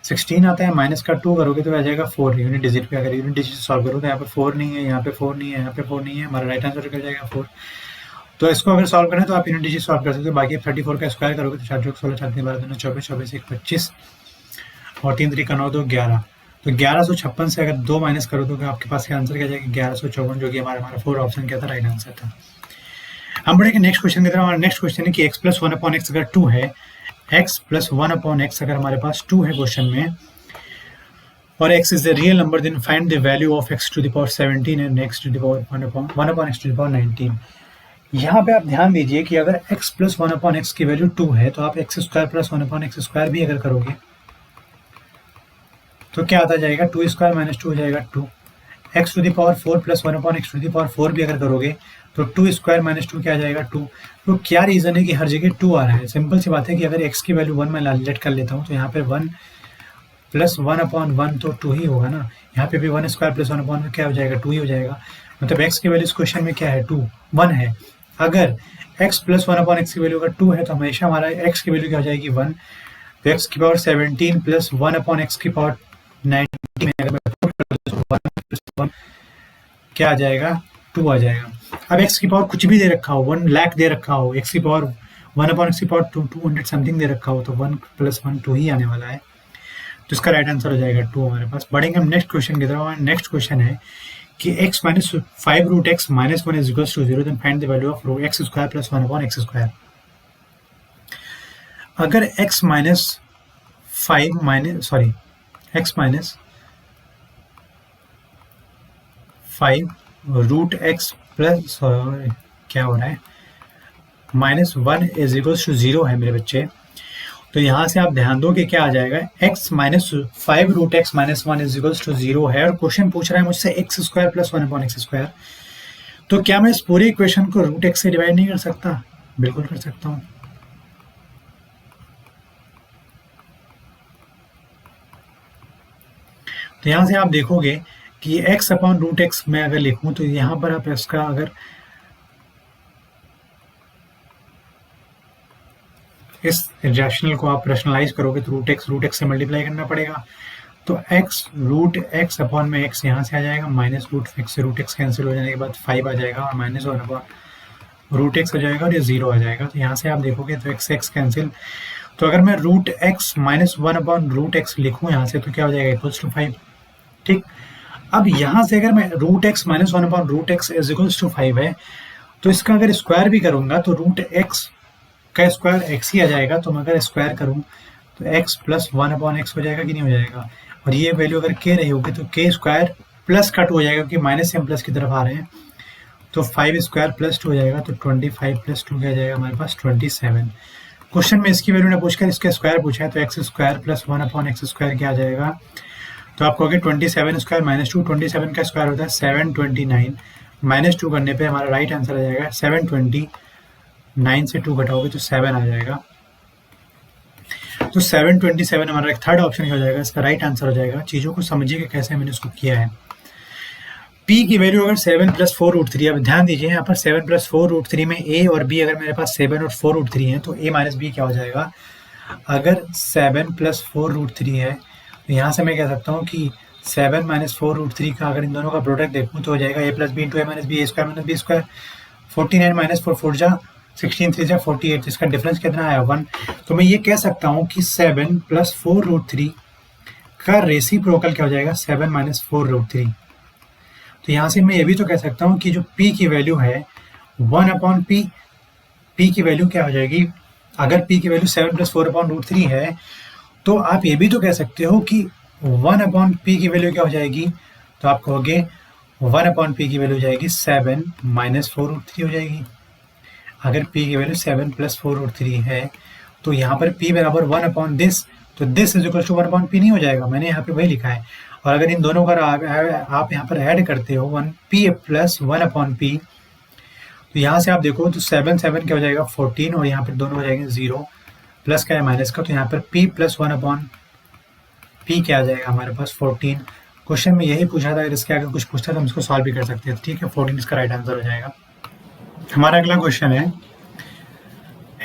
16 आता है माइनस का 2 करोगे तो आ जाएगा 4 यूनिट डिजिट पे। अगर यूनिट डिजिट सॉल्व करो तो यहाँ पे 4 नहीं है, यहाँ पे 4 नहीं है, यहाँ पे 4 नहीं है, हमारा राइट आंसर क्या हो जाएगा 4। तो इसको अगर सॉल्व करें तो आप यूनिट डिजिट सॉल्व कर सकते हो। बाकी 34 का स्क्वायर करोगे तो 4 चौक 16, 4 3 12 2 24, 24 1 25 और 3 3 का 9 2 11, तो 1156 से अगर 2 माइनस करो तो आपके पास का आंसर क्या जाएगा 1154, जो कि हमारा 4 ऑप्शन क्या था राइट आंसर था। हम बढ़ेंगे नेक्स्ट क्वेश्चन की तरफ। हमारा नेक्स्ट क्वेश्चन है कि x प्लस 1/x अगर 2 है, x प्लस 1/x अगर हमारे पास 2 है क्वेश्चन में, और x is the real number, then find the value of x to the power 17 and x to the power 1/x to the power 19। यहाँ पे आप ध्यान दीजिए कि अगर x प्लस 1/x की वैल्यू 2 है, तो आप x square plus 1/x square भी अगर करोगे तो क्या आता जाएगा 2 स्क्वायर माइनस 2 हो जाएगा 2, x to the power 4 plus 1/x to the power 4 भी अगर करोगे तो 2 स्क्वायर माइनस 2 क्या आ जाएगा 2। तो क्या रीज़न है कि हर जगह 2 आ रहा है? सिंपल सी बात है कि अगर x की वैल्यू 1 मैं लेट कर लेता हूँ, तो यहाँ पे 1 प्लस 1/1 तो 2 ही होगा ना, यहाँ पे भी 1 स्क्वायर प्लस 1/1 क्या हो जाएगा 2 ही हो जाएगा। मतलब x की वैल्यू इस क्वेश्चन में क्या है 2 1 है। अगर x प्लस 1/x की वैल्यू अगर 2 है तो हमेशा हमारा x की वैल्यू क्या हो जाएगी 1, तो x की पावर 17 प्लस 1/x की पावर 90 में अगर मैं पुट कर दूं तो 1 प्लस 1 क्या आ जाएगा 2 आ जाएगा। अब x की पावर कुछ भी दे रखा हो, 1 लाख दे रखा हो, x की पावर 1/x की पावर 200 समथिंग दे रखा हो, तो 1 प्लस 1 2 ही आने वाला है, तो इसका राइट आंसर हो जाएगा 2 हमारे पास। बढ़ेंगे हम नेक्स्ट क्वेश्चन की तरफ। नेक्स्ट क्वेश्चन है कि x minus 5 root x minus 1 is equals to 0, then find the value of root x square plus 1/x square. अगर x minus 5 minus sorry x minus 5 root x plus क्या हो रहा है minus 1 is equals to 0 है मेरे बच्चे, तो यहाँ से आप ध्यान दो कि क्या आ जाएगा x minus 5 root x minus 1 is equals to 0 है, और क्वेश्चन पूछ रहा है मुझसे x square plus 1/x square. तो क्या मैं इस पूरे इक्वेशन को रूट एक्स से डिवाइड नहीं कर सकता? बिल्कुल कर सकता हूँ। तो यहाँ से आप देखोगे कि x अपॉन रूट एक्स में अगर लिखूँ तो यहाँ पर आप इसका अगर इस रैशनल को आप रैशनलाइज करोगे तो रूट एक्स से मल्टीप्लाई करना पड़ेगा, तो एक्स रूट एक्स अपॉन में एक्स यहाँ से आ जाएगा, माइनस रूट एक्स से रूट एक्स कैंसिल हो जाने के बाद 5 आ जाएगा और माइनस 1 अपॉन रूट एक्स हो जाएगा और ये 0 आ जाएगा। तो यहाँ से आप देखोगे तो एक्स एक्स कैंसिल। तो अगर मैं root x minus 1 upon root x लिखूँ यहाँ से तो क्या हो जाएगा, इक्वल्स टू 5। ठीक, अब यहाँ से अगर मैं root x minus 1 upon root x is equals to 5 है, तो इसका अगर स्क्वायर भी करूँगा तो रूट एक्स का स्क्वायर एक्स ही आ जाएगा। तो मैं अगर स्क्वायर करूँ तो एक्स प्लस 1 अपॉन एक्स हो जाएगा कि नहीं हो जाएगा, और ये वैल्यू अगर के रही होगी तो के स्क्वायर प्लस का 2 हो जाएगा क्योंकि माइनस से हम प्लस की तरफ आ रहे हैं। तो 5 स्क्वायर प्लस 2 हो जाएगा, तो 25 प्लस 2 क्या आ जाएगा हमारे पास 27। क्वेश्चन में इसकी वैल्यू ने पूछकर इसका स्क्वायर पूछा है, तो x square plus 1 upon x square क्या आ जाएगा, तो आप कहोगे 27 स्क्वायर माइनस 2, 27 का स्क्वायर होता है 729, माइनस 2 करने पे हमारा राइट आंसर आ जाएगा 729 से 2 घटाओगे तो 7 आ जाएगा। तो 727 हमारा एक थर्ड ऑप्शन हो जाएगा, इसका राइट आंसर हो जाएगा। चीज़ों को समझिए कि कैसे मैंने इसको किया है। P की वैल्यू अगर 7 प्लस 4 रूट 3, अब ध्यान दीजिए यहाँ पर 7 प्लस 4 रूट 3 में A और B अगर मेरे पास 7 और 4 रूट 3 है तो A माइनस B क्या हो जाएगा। अगर 7 प्लस 4 रूट 3 है तो यहाँ से मैं कह सकता हूँ कि 7 माइनस 4 रूट 3 का अगर इन दोनों का प्रोडक्ट देखूँ तो हो जाएगा A plus B into A minus b, a square minus B square. 49 minus 4 4 जा 16 3 जा 48, इसका डिफरेंस कितना आया 1। तो मैं ये कह सकता हूँ कि 7 प्लस 4 रूट 3 का रेसिप्रोकल क्या हो जाएगा 7 माइनस 4 रूट 3। तो यहाँ से मैं ये भी तो कह सकता हूँ कि जो P की वैल्यू है 1 अपॉन P, P की वैल्यू क्या हो जाएगी, अगर P की वैल्यू 7 प्लस 4 अपॉन रूट 3 है तो आप ये भी तो कह सकते हो कि 1 अपॉन P की वैल्यू क्या हो जाएगी, तो आप कहोगे 1 अपॉन P की वैल्यू हो जाएगी 7 माइनस 4 रूट 3 हो जाएगी। अगर P की वैल्यू 7 प्लस 4 रूट 3 है तो यहाँ पर P बराबर 1 अपॉन दिस, तो this is equal to 1 upon P नहीं हो जाएगा, मैंने यहाँ पे वही लिखा है। और अगर इन दोनों का आप यहाँ पर ऐड करते हो 1P प्लस 1 अपॉन P, तो यहाँ से आप देखो तो 7 7 क्या हो जाएगा 14 और यहाँ पर दोनों हो जाएंगे 0, प्लस का है माइनस का, तो यहाँ पर P प्लस 1 अपॉन P क्या आ जाएगा हमारे पास 14। क्वेश्चन में यही पूछा था, अगर इसके आगे कुछ पूछता तो हम इसको सॉल्व भी कर सकते हैं। ठीक है, 14 इसका राइट आंसर हो जाएगा। हमारा अगला क्वेश्चन है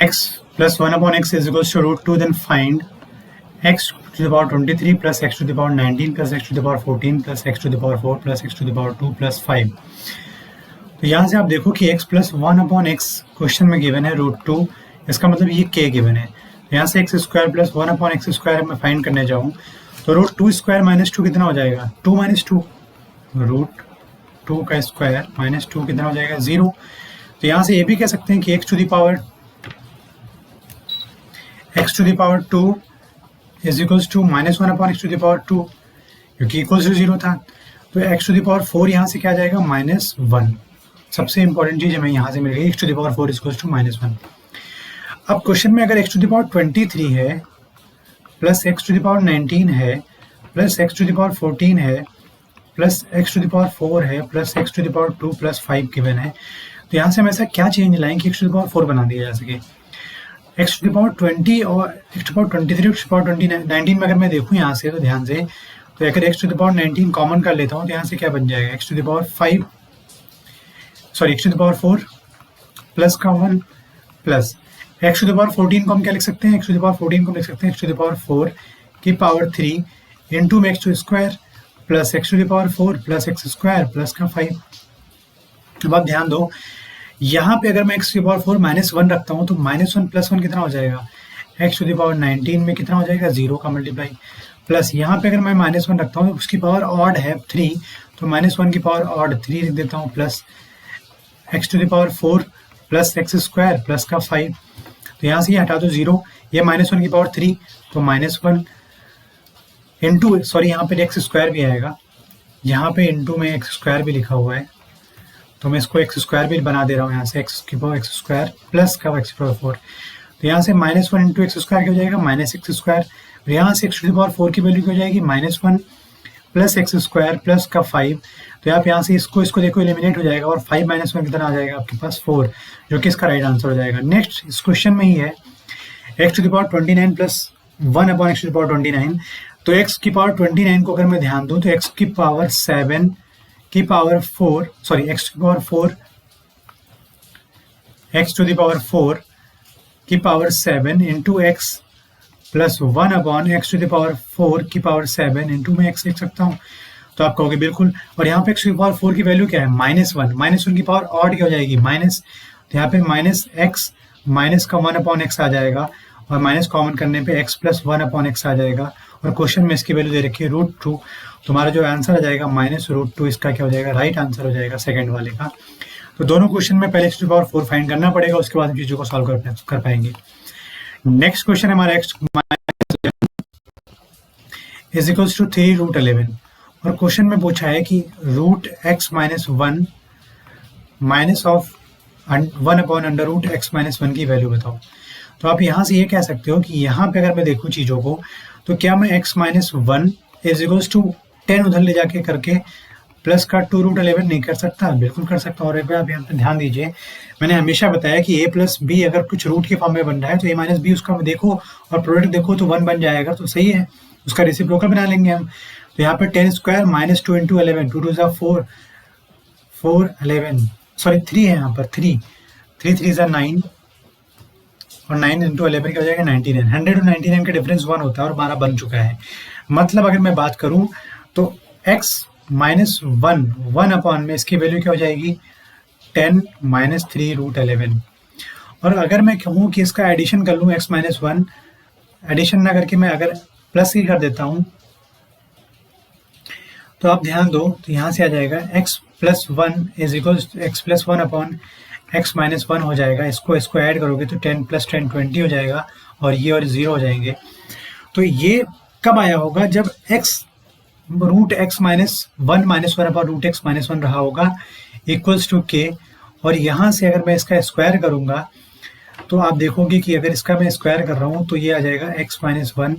x plus 1 upon x is equals to root 2, then find x to the power 23 plus x to the power 19 plus x to the power 14 plus x to the power 4 plus x to the power 2 plus 5। तो यहाँ से आप देखो कि x plus 1 upon x question में given है root 2, इसका मतलब ये k गिवन है। तो यहाँ से x square plus 1 upon x square मैं फाइंड करने जाऊँ तो रूट 2 स्क्वायर माइनस 2 कितना हो जाएगा, 2 माइनस 2, रूट 2 का स्क्वायर माइनस 2 कितना हो जाएगा 0। तो यहाँ से ये भी कह सकते हैं कि x to the power 2 is equals to minus 1 upon x to the power 2, क्योंकि इक्वल्स टू 0 था। तो एक्स टू द पावर 4 यहाँ से क्या आ जाएगा माइनस 1। सबसे इंपॉर्टेंट चीज़ हमें यहाँ से मिल गई, x to the power 4 equals to minus 1। अब क्वेश्चन में अगर एक्स टू द पावर 23 है plus x to the power 19 है plus x to the power 14 है plus x to the power 4 है plus x to the power 2 plus 5 given है, तो यहाँ से हम ऐसा क्या चेंज लाएंगे कि एक्स टू द पावर 4 बना दिया जा सके। एक्स टू द पावर 20 और x to the power 23 x to the power 19 में अगर मैं देखूँ यहाँ से तो ध्यान से, तो अगर x to the power 19 common कर लेता हूँ तो यहाँ से क्या बन जाएगा, x to the power 5 sorry x to the power 4 plus का 1 plus x to the power 14 को हम क्या लिख सकते हैं, एक्स टू द पावर 14 को लिख सकते हैं एक्स टू द पावर 4 की पावर 3 इंटू में x to square plus x to the power 4 plus x square plus का 5। अब आप ध्यान दो यहाँ पे अगर मैं x to the power 4 minus 1 रखता हूँ तो माइनस 1 प्लस 1 कितना हो जाएगा, एक्स टू द पावर 19 में कितना हो जाएगा 0 का मल्टीप्लाई, प्लस यहाँ पे अगर मैं माइनस 1 रखता हूँ तो उसकी पावर ऑड है 3, तो माइनस 1 की पावर ऑड 3 लिख देता हूँ plus x to the power 4 plus x square plus का 5। तो यहाँ से ये हटा दो 0, ये माइनस 1 की पावर 3 तो माइनस 1 इंटू सॉरी यहाँ पे एक्स स्क्वायर भी आएगा, यहाँ पे इंटू में एक्स स्क्वायर भी लिखा हुआ है तो मैं इसको एक्स स्क्वायर भी बना दे रहा हूँ यहाँ से एक्स की पावर एक्स स्क्वायर प्लस का एक्स पावर 4। तो यहाँ से माइनस 1 इंटू एक्स स्क्वायर क्या हो जाएगा माइनस एक्स स्क्वायर, और यहाँ से एक्स टू द पावर 4 की वैल्यू क्या हो जाएगी minus 1 plus x square plus का 5। तो आप यहाँ से इसको देखो एलिमिनेट हो जाएगा और 5 माइनस 1 कितना आ जाएगा आपके पास 4, जो कि इसका राइट आंसर हो जाएगा। नेक्स्ट इस क्वेश्चन में ही है x to the power 29 plus 1 upon x to the power 29, तो एक्स की पावर 29 को अगर मैं ध्यान दूँ तो एक्स की पावर 7 की पावर 4 सॉरी एक्स की power 4 x to the power 4 की power 7 into x plus 1 upon x to the power 4 की पावर 7 इंटू में एक्स लिख सकता हूँ। तो आप कहोगे बिल्कुल, और यहाँ पे एक्स टू द पावर 4 की वैल्यू क्या है, -1, -1 की पावर ऑड क्या हो जाएगी, माइनस, तो यहाँ पे माइनस एक्स माइनस का 1 अपॉन एक्स आ जाएगा, और माइनस कॉमन करने पे x प्लस 1 अपॉन एक्स आ जाएगा, और क्वेश्चन में इसकी वैल्यू दे रखी है √2। तुम्हारा जो आंसर आ जाएगा -√2, इसका क्या हो जाएगा, राइट आंसर हो जाएगा सेकंड वाले का। तो दोनों क्वेश्चन में पहले x to the power 4 find करना पड़ेगा, उसके बाद हम चीज़ों को सॉल्व कर पाएंगे। नेक्स्ट क्वेश्चन हमारा x इज इक्वल्स टू 3√11, और क्वेश्चन में पूछा है कि √x - 1 minus of 1 upon √x - 1 की वैल्यू बताओ। तो आप यहाँ से ये कह सकते हो कि यहाँ पे अगर मैं देखूँ चीज़ों को, तो क्या मैं x - 1 इज इक्वल्स टू 10 उधर ले जाके करके प्लस का 2√11 नहीं कर सकता, बिल्कुल कर सकता हूँ। और आप यहाँ पे ध्यान दीजिए, मैंने हमेशा बताया कि a प्लस बी अगर कुछ रूट के फॉर्म में बन रहा है तो a माइनस बी उसका देखो और प्रोडक्ट देखो तो 1 बन जाएगा, तो सही है, उसका रेसिप्रोकल बना लेंगे हम। तो यहाँ पे 10 स्क्वायर माइनस 2 इंटू 11, 2 2 4, 4 11, सॉरी 3 है यहाँ पर, 3 3 3 9, और 9 इंटू 11 क्या हो जाएगा 99। 100 और 99 का डिफरेंस 1 होता है, और 12 बन चुका है। मतलब अगर मैं बात करूं तो x - 1 अपॉन में इसकी वैल्यू क्या हो जाएगी 10 - 3√11। और अगर मैं कहूँ कि इसका एडिशन कर लूँ x - 1, एडिशन ना करके मैं अगर प्लस ही कर देता हूँ, तो आप ध्यान दो, तो यहाँ से आ जाएगा x plus 1 is equal x plus 1 upon x - 1 हो जाएगा। इसको ऐड करोगे तो 10 + 10 20 हो जाएगा, और ये और 0 हो जाएंगे। तो ये कब आया होगा, जब x √x - 1 -1 अपॉन √x - 1 रहा होगा इक्वल्स टू k। और यहाँ से अगर मैं इसका स्क्वायर करूँगा तो आप देखोगे कि अगर इसका मैं स्क्वायर कर रहा हूँ तो ये आ जाएगा x - 1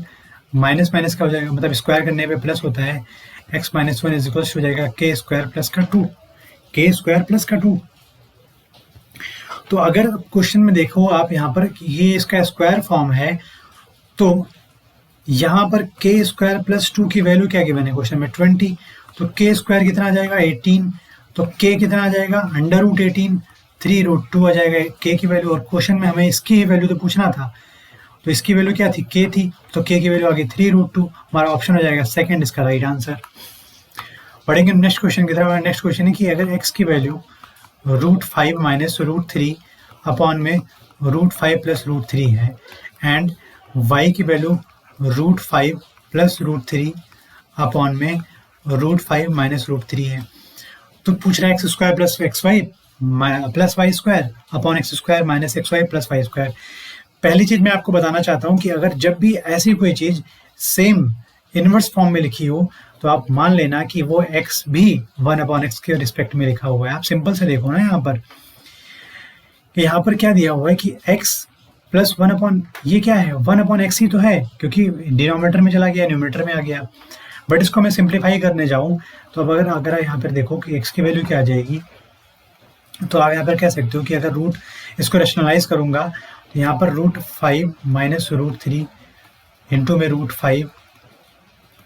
माइनस माइनस का हो जाएगा, मतलब स्क्वायर करने पे प्लस होता है, x - 1 इज इक्वल्स हो जाएगा k स्क्वायर प्लस का 2, k स्क्वायर प्लस का 2। तो अगर क्वेश्चन में देखो आप यहाँ पर ये इसका स्क्वायर फॉर्म है, तो यहाँ पर k स्क्वायर प्लस 2 की वैल्यू क्या गिवन है क्वेश्चन में 20, तो k स्क्वायर कितना आ जाएगा 18, तो k कितना आ जाएगा √18, 3√2 आ जाएगा k की वैल्यू। और क्वेश्चन में हमें इसकी वैल्यू तो पूछना था, तो इसकी वैल्यू क्या थी k थी, तो k की वैल्यू आ गई 3√2, हमारा ऑप्शन हो जाएगा सेकंड इसका राइट आंसर। पढ़ेंगे नेक्स्ट क्वेश्चन की तरफ। नेक्स्ट क्वेश्चन है कि अगर x की वैल्यू √5 - √3 अपॉन में √5 + √3 है, एंड y की वैल्यू √5 + √3 अपॉन में √5 - √3 है, तो पूछ रहा है x square plus xy plus y square upon x square minus xy plus y square. पहली चीज मैं आपको बताना चाहता हूँ कि अगर जब भी ऐसी कोई चीज सेम इनवर्स फॉर्म में लिखी हो तो आप मान लेना कि वो x भी 1/x के रिस्पेक्ट में लिखा हुआ है। आप सिंपल से देखो ना, यहाँ पर क्या दिया हुआ है कि x प्लस 1 ये क्या है 1/x ही तो है, क्योंकि डिनोमिनेटर में चला गया न्यूमरेटर में आ गया। बट इसको मैं सिंप्लीफाई करने जाऊँ तो अब अगर यहाँ पर देखो कि x की वैल्यू क्या आ जाएगी, तो आप यहाँ पर कह सकते हो कि अगर रूट इसको रेशनलाइज करूँगा तो यहाँ पर √5 माइनस √3 इंटू में √5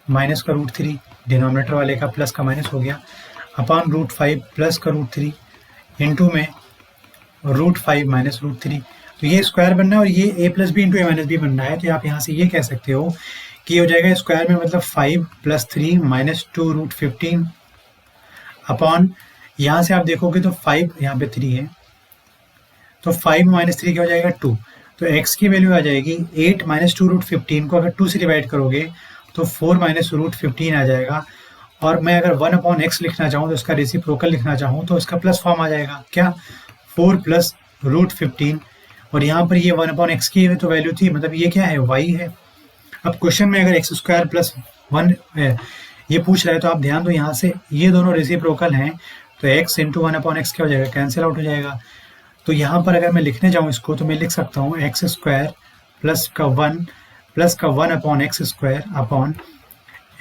माइनस का √3, डिनोमिनेटर वाले का प्लस का माइनस हो गया, अपॉन √5 प्लस का √3 इंटू में √5 माइनस √3। तो ये स्क्वायर बनना है और ये a plus B into a minus b बनना है। तो आप यहाँ से ये कह सकते हो कि हो जाएगा स्क्वायर में मतलब 5 + 3 माइनस 2√15 अपॉन, यहाँ से आप देखोगे तो 5 यहाँ पे 3 है, तो 5 - 3 क्या हो जाएगा 2, तो x की वैल्यू आ जाएगी 8 - 2√15 को अगर 2 से डिवाइड करोगे तो 4 - √15 आ जाएगा। और मैं अगर 1/x लिखना चाहूँ तो इसका रेसिप्रोकल लिखना चाहूँ तो इसका प्लस फॉर्म आ जाएगा, क्या 4 + √15, और यहाँ पर ये 1/x की तो वैल्यू थी, मतलब ये क्या है y है। अब क्वेश्चन में अगर x स्क्वायर प्लस 1 ये पूछ रहा है तो आप ध्यान दो, यहाँ से ये दोनों रेसिप्रोकल हैं, तो x इंटू 1/x क्या हो जाएगा कैंसिल आउट हो जाएगा। तो यहाँ पर अगर मैं लिखने जाऊँ इसको तो मैं लिख सकता हूँ x स्क्वायर प्लस का 1/x square upon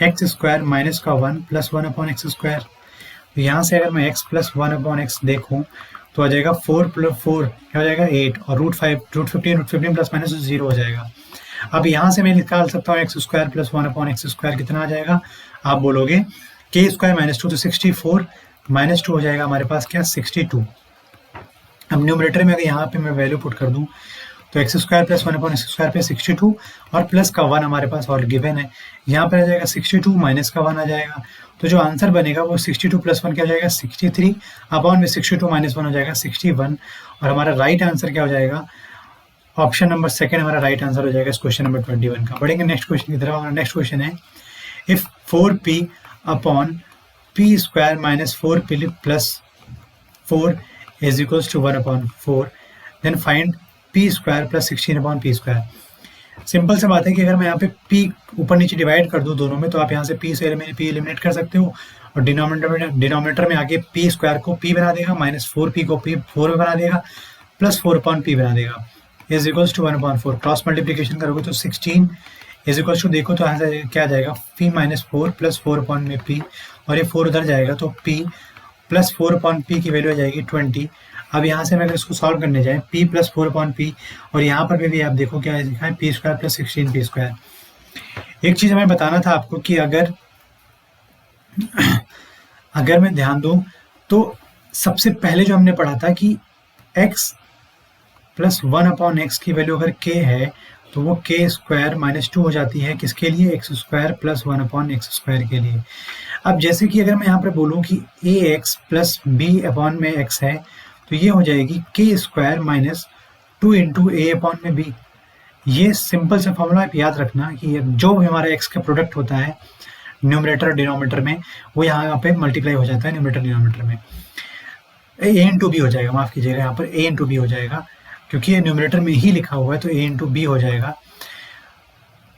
x square minus का 1 प्लस 1/x स्क्वायर। तो यहाँ से अगर मैं x प्लस 1/x देखूँ तो आ जाएगा 4 + 4 क्या हो जाएगा 8, और √15 प्लस माइनस 0 हो जाएगा। अब यहाँ से मैं निकाल सकता हूँ x square plus 1/x square कितना आ जाएगा, आप बोलोगे k स्क्वायर माइनस 2, तो 64 माइनस 2 हो जाएगा हमारे पास क्या 62। अब न्यूमरेटर में अगर यहाँ पे मैं वैल्यू पुट कर दूँ तो x square plus 1 upon x square पे 62 और प्लस का 1 हमारे पास और गिवन है। यहाँ पर आ जाएगा 62 माइनस का 1 आ जाएगा। तो जो आंसर बनेगा वो 62 प्लस 1 क्या हो जाएगा 63 अपॉन में 62 माइनस 1 हो जाएगा 61। और हमारा राइट आंसर क्या हो जाएगा, ऑप्शन नंबर सेकंड हमारा राइट आंसर हो जाएगा इस क्वेश्चन नंबर 21 का। बढ़ेंगे नेक्स्ट क्वेश्चन की तरफ। हमारा नेक्स्ट क्वेश्चन है if 4p upon p square minus 4p plus 4 is equals to 1 upon 4 then find p square plus 16 upon p square. Simple सा बात है कि अगर मैं यहाँ पे p ऊपर नीचे डिवाइड कर दूँ दोनों में, तो आप यहाँ से p से p एलिमिनेट कर सकते हो और डिनोमिनेटर में आके p स्क्वायर को p बना देगा, माइनस 4p को p 4 में बना देगा, प्लस 4 अपॉन p बना देगा is equals to 1 upon 4। Cross multiplication करोगे तो 16 इज इक्वल्स टू, देखो तो यहाँ से क्या आ जाएगा p माइनस 4 प्लस 4 अपॉन में p, और ये 4 उधर जाएगा तो p प्लस 4 अपॉन p की वैल्यू आ जाएगी 20। अब यहाँ से मैं अगर इसको सॉल्व करने जाए p प्लस 4 अपॉन p, और यहाँ पर भी आप देखो क्या लिखा है p square plus 16 p square. एक चीज़ हमें बताना था आपको कि अगर मैं ध्यान दूँ तो सबसे पहले जो हमने पढ़ा था कि x प्लस 1 अपॉन एक्स की वैल्यू अगर k है तो वो k स्क्वायर माइनस 2 हो जाती है, किसके लिए, x square plus 1 upon x square के लिए। अब जैसे कि अगर मैं यहाँ पर बोलूँ कि ax प्लस b अपॉन में x है तो ये हो जाएगी k स्क्वायर माइनस 2 इंटू ए अपॉन में b। ये सिंपल सा फॉर्मूला आप याद रखना कि जो भी हमारा x का प्रोडक्ट होता है न्यूमरेटर और डिनोमिनेटर में, वो यहाँ पे मल्टीप्लाई हो जाता है न्यूमरेटर डिनोमिनेटर में। a इंटू बी हो जाएगा, माफ़ कीजिएगा, यहाँ पर a इंटू बी हो जाएगा क्योंकि ये न्यूमरेटर में ही लिखा हुआ है तो a इंटू बी हो जाएगा।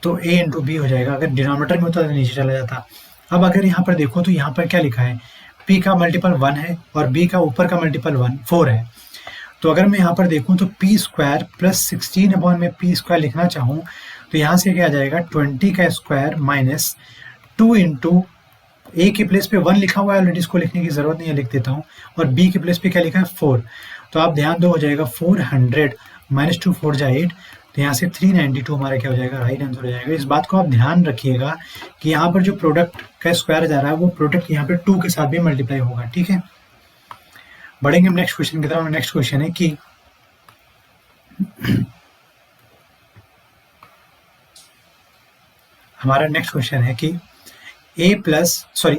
तो a इंटू बी हो जाएगा, अगर डिनोमिनेटर में होता तो नीचे चला जाता। अब अगर यहाँ पर देखो तो यहाँ पर क्या लिखा है, p का मल्टीपल 1 है और b का ऊपर का मल्टीपल 4 है। तो अगर मैं यहाँ पर देखूँ तो p स्क्वायर प्लस 16 अपॉन में p स्क्वायर लिखना चाहूँ तो यहाँ से क्या आ जाएगा 20 का स्क्वायर माइनस 2 इंटू a के प्लेस पे 1 लिखा हुआ है ऑलरेडी, इसको लिखने की जरूरत नहीं है, लिख देता हूँ, और b के प्लेस पे क्या लिखा है 4। तो आप ध्यान दो, हो जाएगा 400 माइनस 2 4 जा 8, तो यहाँ से 392 हमारा क्या हो जाएगा, राइट आंसर हो जाएगा। इस बात को आप ध्यान रखिएगा कि यहाँ पर जो प्रोडक्ट का स्क्वायर जा रहा है वो प्रोडक्ट यहाँ पे 2 के साथ भी मल्टीप्लाई होगा, ठीक है। बढ़ेंगे हम नेक्स्ट क्वेश्चन की तरफ। नेक्स्ट क्वेश्चन है कि हमारा नेक्स्ट क्वेश्चन है कि a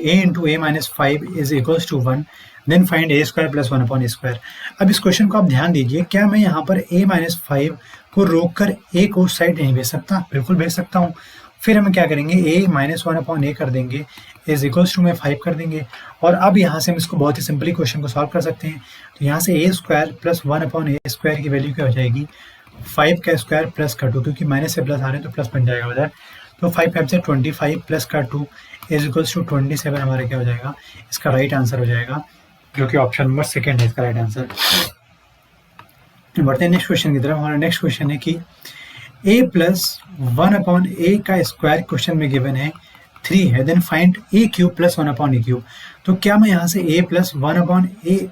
into A minus 5 is equals to 1 then find a square plus 1 upon a square. अब इस क्वेश्चन को आप ध्यान दीजिए, क्या मैं यहाँ पर a माइनस 5 को रोक कर a को उस साइड नहीं भेज सकता, बिल्कुल भेज सकता हूँ। फिर हम क्या करेंगे, a माइनस 1 अपॉन ए कर देंगे इज इक्वल्स टू में 5 कर देंगे, और अब यहाँ से हम इसको बहुत ही सिंपली क्वेश्चन को सॉल्व कर सकते हैं। तो यहाँ से a square plus 1 upon a square की वैल्यू क्या हो जाएगी, 5 का स्क्वायर प्लस का 2, क्योंकि माइनस से प्लस आ रहे हैं तो प्लस बन जाएगा उधर। तो 5 5 से 25 प्लस का 2 इज इक्वल्स टू 27 हमारा क्या हो जाएगा, इसका राइट आंसर हो जाएगा, जो कि ऑप्शन नंबर सेकंड है इसका राइट आंसर। बढ़ते हैं नेक्स्ट क्वेश्चन की तरफ। हमारा नेक्स्ट क्वेश्चन है कि a प्लस 1 अपॉन ए का स्क्वायर क्वेश्चन में गिवन है 3 है, then find a cube plus 1 upon a cube. तो क्या मैं यहाँ से a plus 1 upon a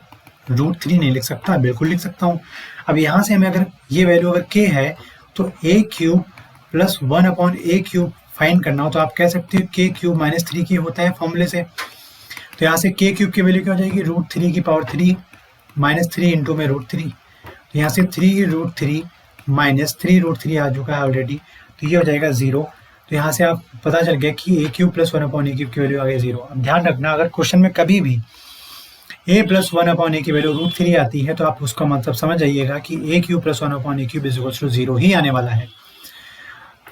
root 3 नहीं लिख सकता, बिल्कुल लिख सकता हूँ। अब यहाँ से हमें अगर ये वैल्यू अगर k है तो a cube plus 1 upon a cube find करना हो तो आप कह सकते हो k क्यूब माइनस 3k होता है फॉर्मूले से। तो यहाँ से k क्यूब की वैल्यू क्या हो जाएगी, रूट 3 की पावर 3 माइनस 3 इंटू में रूट 3। तो यहाँ से 3 रूट 3 माइनस 3 रूट 3 आ चुका है ऑलरेडी, तो ये हो जाएगा 0। तो यहाँ से आप पता चल गया कि a cube plus 1 upon a cube की वैल्यू आ गई 0। अब ध्यान रखना, अगर क्वेश्चन में कभी भी a प्लस 1 अपॉन ए की वैल्यू रूट 3 आती है तो आप उसका मतलब समझ जाइएगा कि a cube plus 1 upon a cube is equals to 0 ही आने वाला है।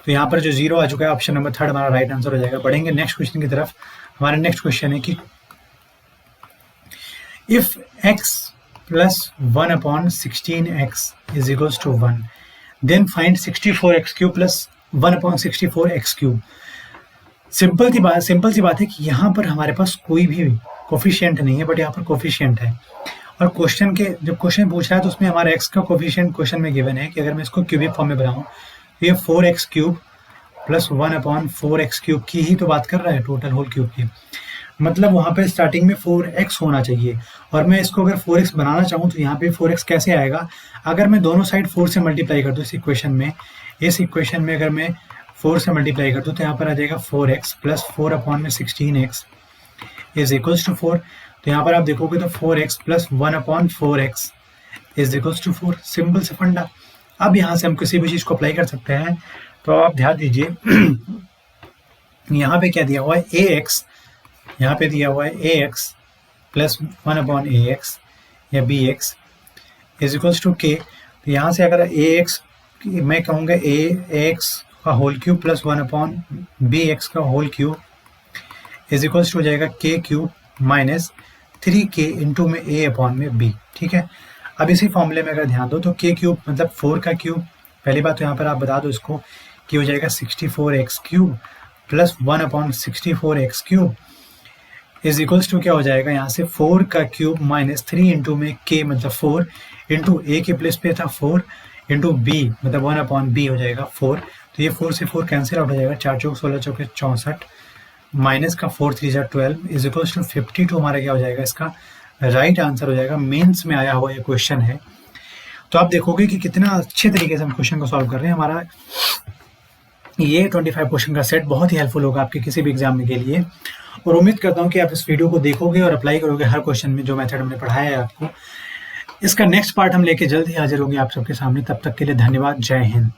तो यहाँ पर जो 0 आ चुका है, ऑप्शन नंबर 3 हमारा राइट आंसर हो जाएगा। बढ़ेंगे नेक्स्ट क्वेश्चन की तरफ। हमारा नेक्स्ट क्वेश्चन है कि if x plus 1 upon 16x is equals to 1 then find 64x cube plus 1 upon 64x cube. Simple सी बात है कि यहाँ पर हमारे पास कोई भी कोफिशिएंट नहीं है, बट यहाँ पर कोफिशिएंट है, और क्वेश्चन के जब क्वेश्चन पूछ रहा है तो उसमें हमारा x का कोफिशिएंट क्वेश्चन में गिवन है कि अगर मैं इसको क्यूबिक फॉर्म में बनाऊँ तो ये 4x cube plus 1 upon 4x cube की ही तो बात कर रहा है, टोटल होल क्यूब की। मतलब वहाँ पे स्टार्टिंग में 4x होना चाहिए, और मैं इसको अगर 4x बनाना चाहूँ तो यहाँ पे 4x कैसे आएगा, अगर मैं दोनों साइड 4 से मल्टीप्लाई कर दूँ इस इक्वेशन में अगर मैं 4 से मल्टीप्लाई कर दूँ तो यहाँ पर आ जाएगा 4x प्लस 4 अपॉन में 16x इज इक्वल्स टू 4। तो यहाँ पर आप देखोगे तो 4x plus 1 upon 4x is equals to 4। Simple से फंडा। अब यहाँ से हम किसी भी चीज़ को अप्लाई कर सकते हैं। तो आप ध्यान दीजिए यहाँ पे क्या दिया हुआ है ax, यहाँ पे दिया हुआ है ax प्लस 1/ax या bx is equals to k। तो यहाँ से अगर ax मैं कहूँगा ax का होल क्यूब प्लस 1/bx का whole cube is equals to हो जाएगा k cube minus 3k into में a अपॉन में b। ठीक है, अब इसी फॉर्मूले में अगर ध्यान दो तो k क्यूब मतलब 4 का क्यूब, पहली बात तो यहाँ पर आप बता दो इसको कि हो जाएगा 64x cube plus 1/64x cube is equals to क्या हो जाएगा यहाँ से 4 का क्यूब माइनस 3 इंटू में k मतलब 4 इंटू a के प्लेस पे था 4 इंटू b मतलब 1/b हो जाएगा 4। तो ये 4 से 4 कैंसिल आउट हो जाएगा, 4 चौक 16 चौके 64 माइनस का 4 3 जा 12 इज इक्वल्स टू 52 हमारा क्या हो जाएगा, इसका राइट आंसर हो जाएगा। मेंस में आया हुआ ये क्वेश्चन है। तो आप देखोगे कि कितना अच्छे तरीके से हम क्वेश्चन को सॉल्व कर रहे हैं। हमारा ये 25 क्वेश्चन का सेट बहुत ही हेल्पफुल होगा आपके किसी भी एग्जाम के लिए, और उम्मीद करता हूँ कि आप इस वीडियो को देखोगे और अप्लाई करोगे हर क्वेश्चन में जो मेथड हमने पढ़ाया है आपको। इसका नेक्स्ट पार्ट हम लेके जल्द ही हाजिर होंगे आप सबके सामने। तब तक के लिए धन्यवाद। जय हिंद।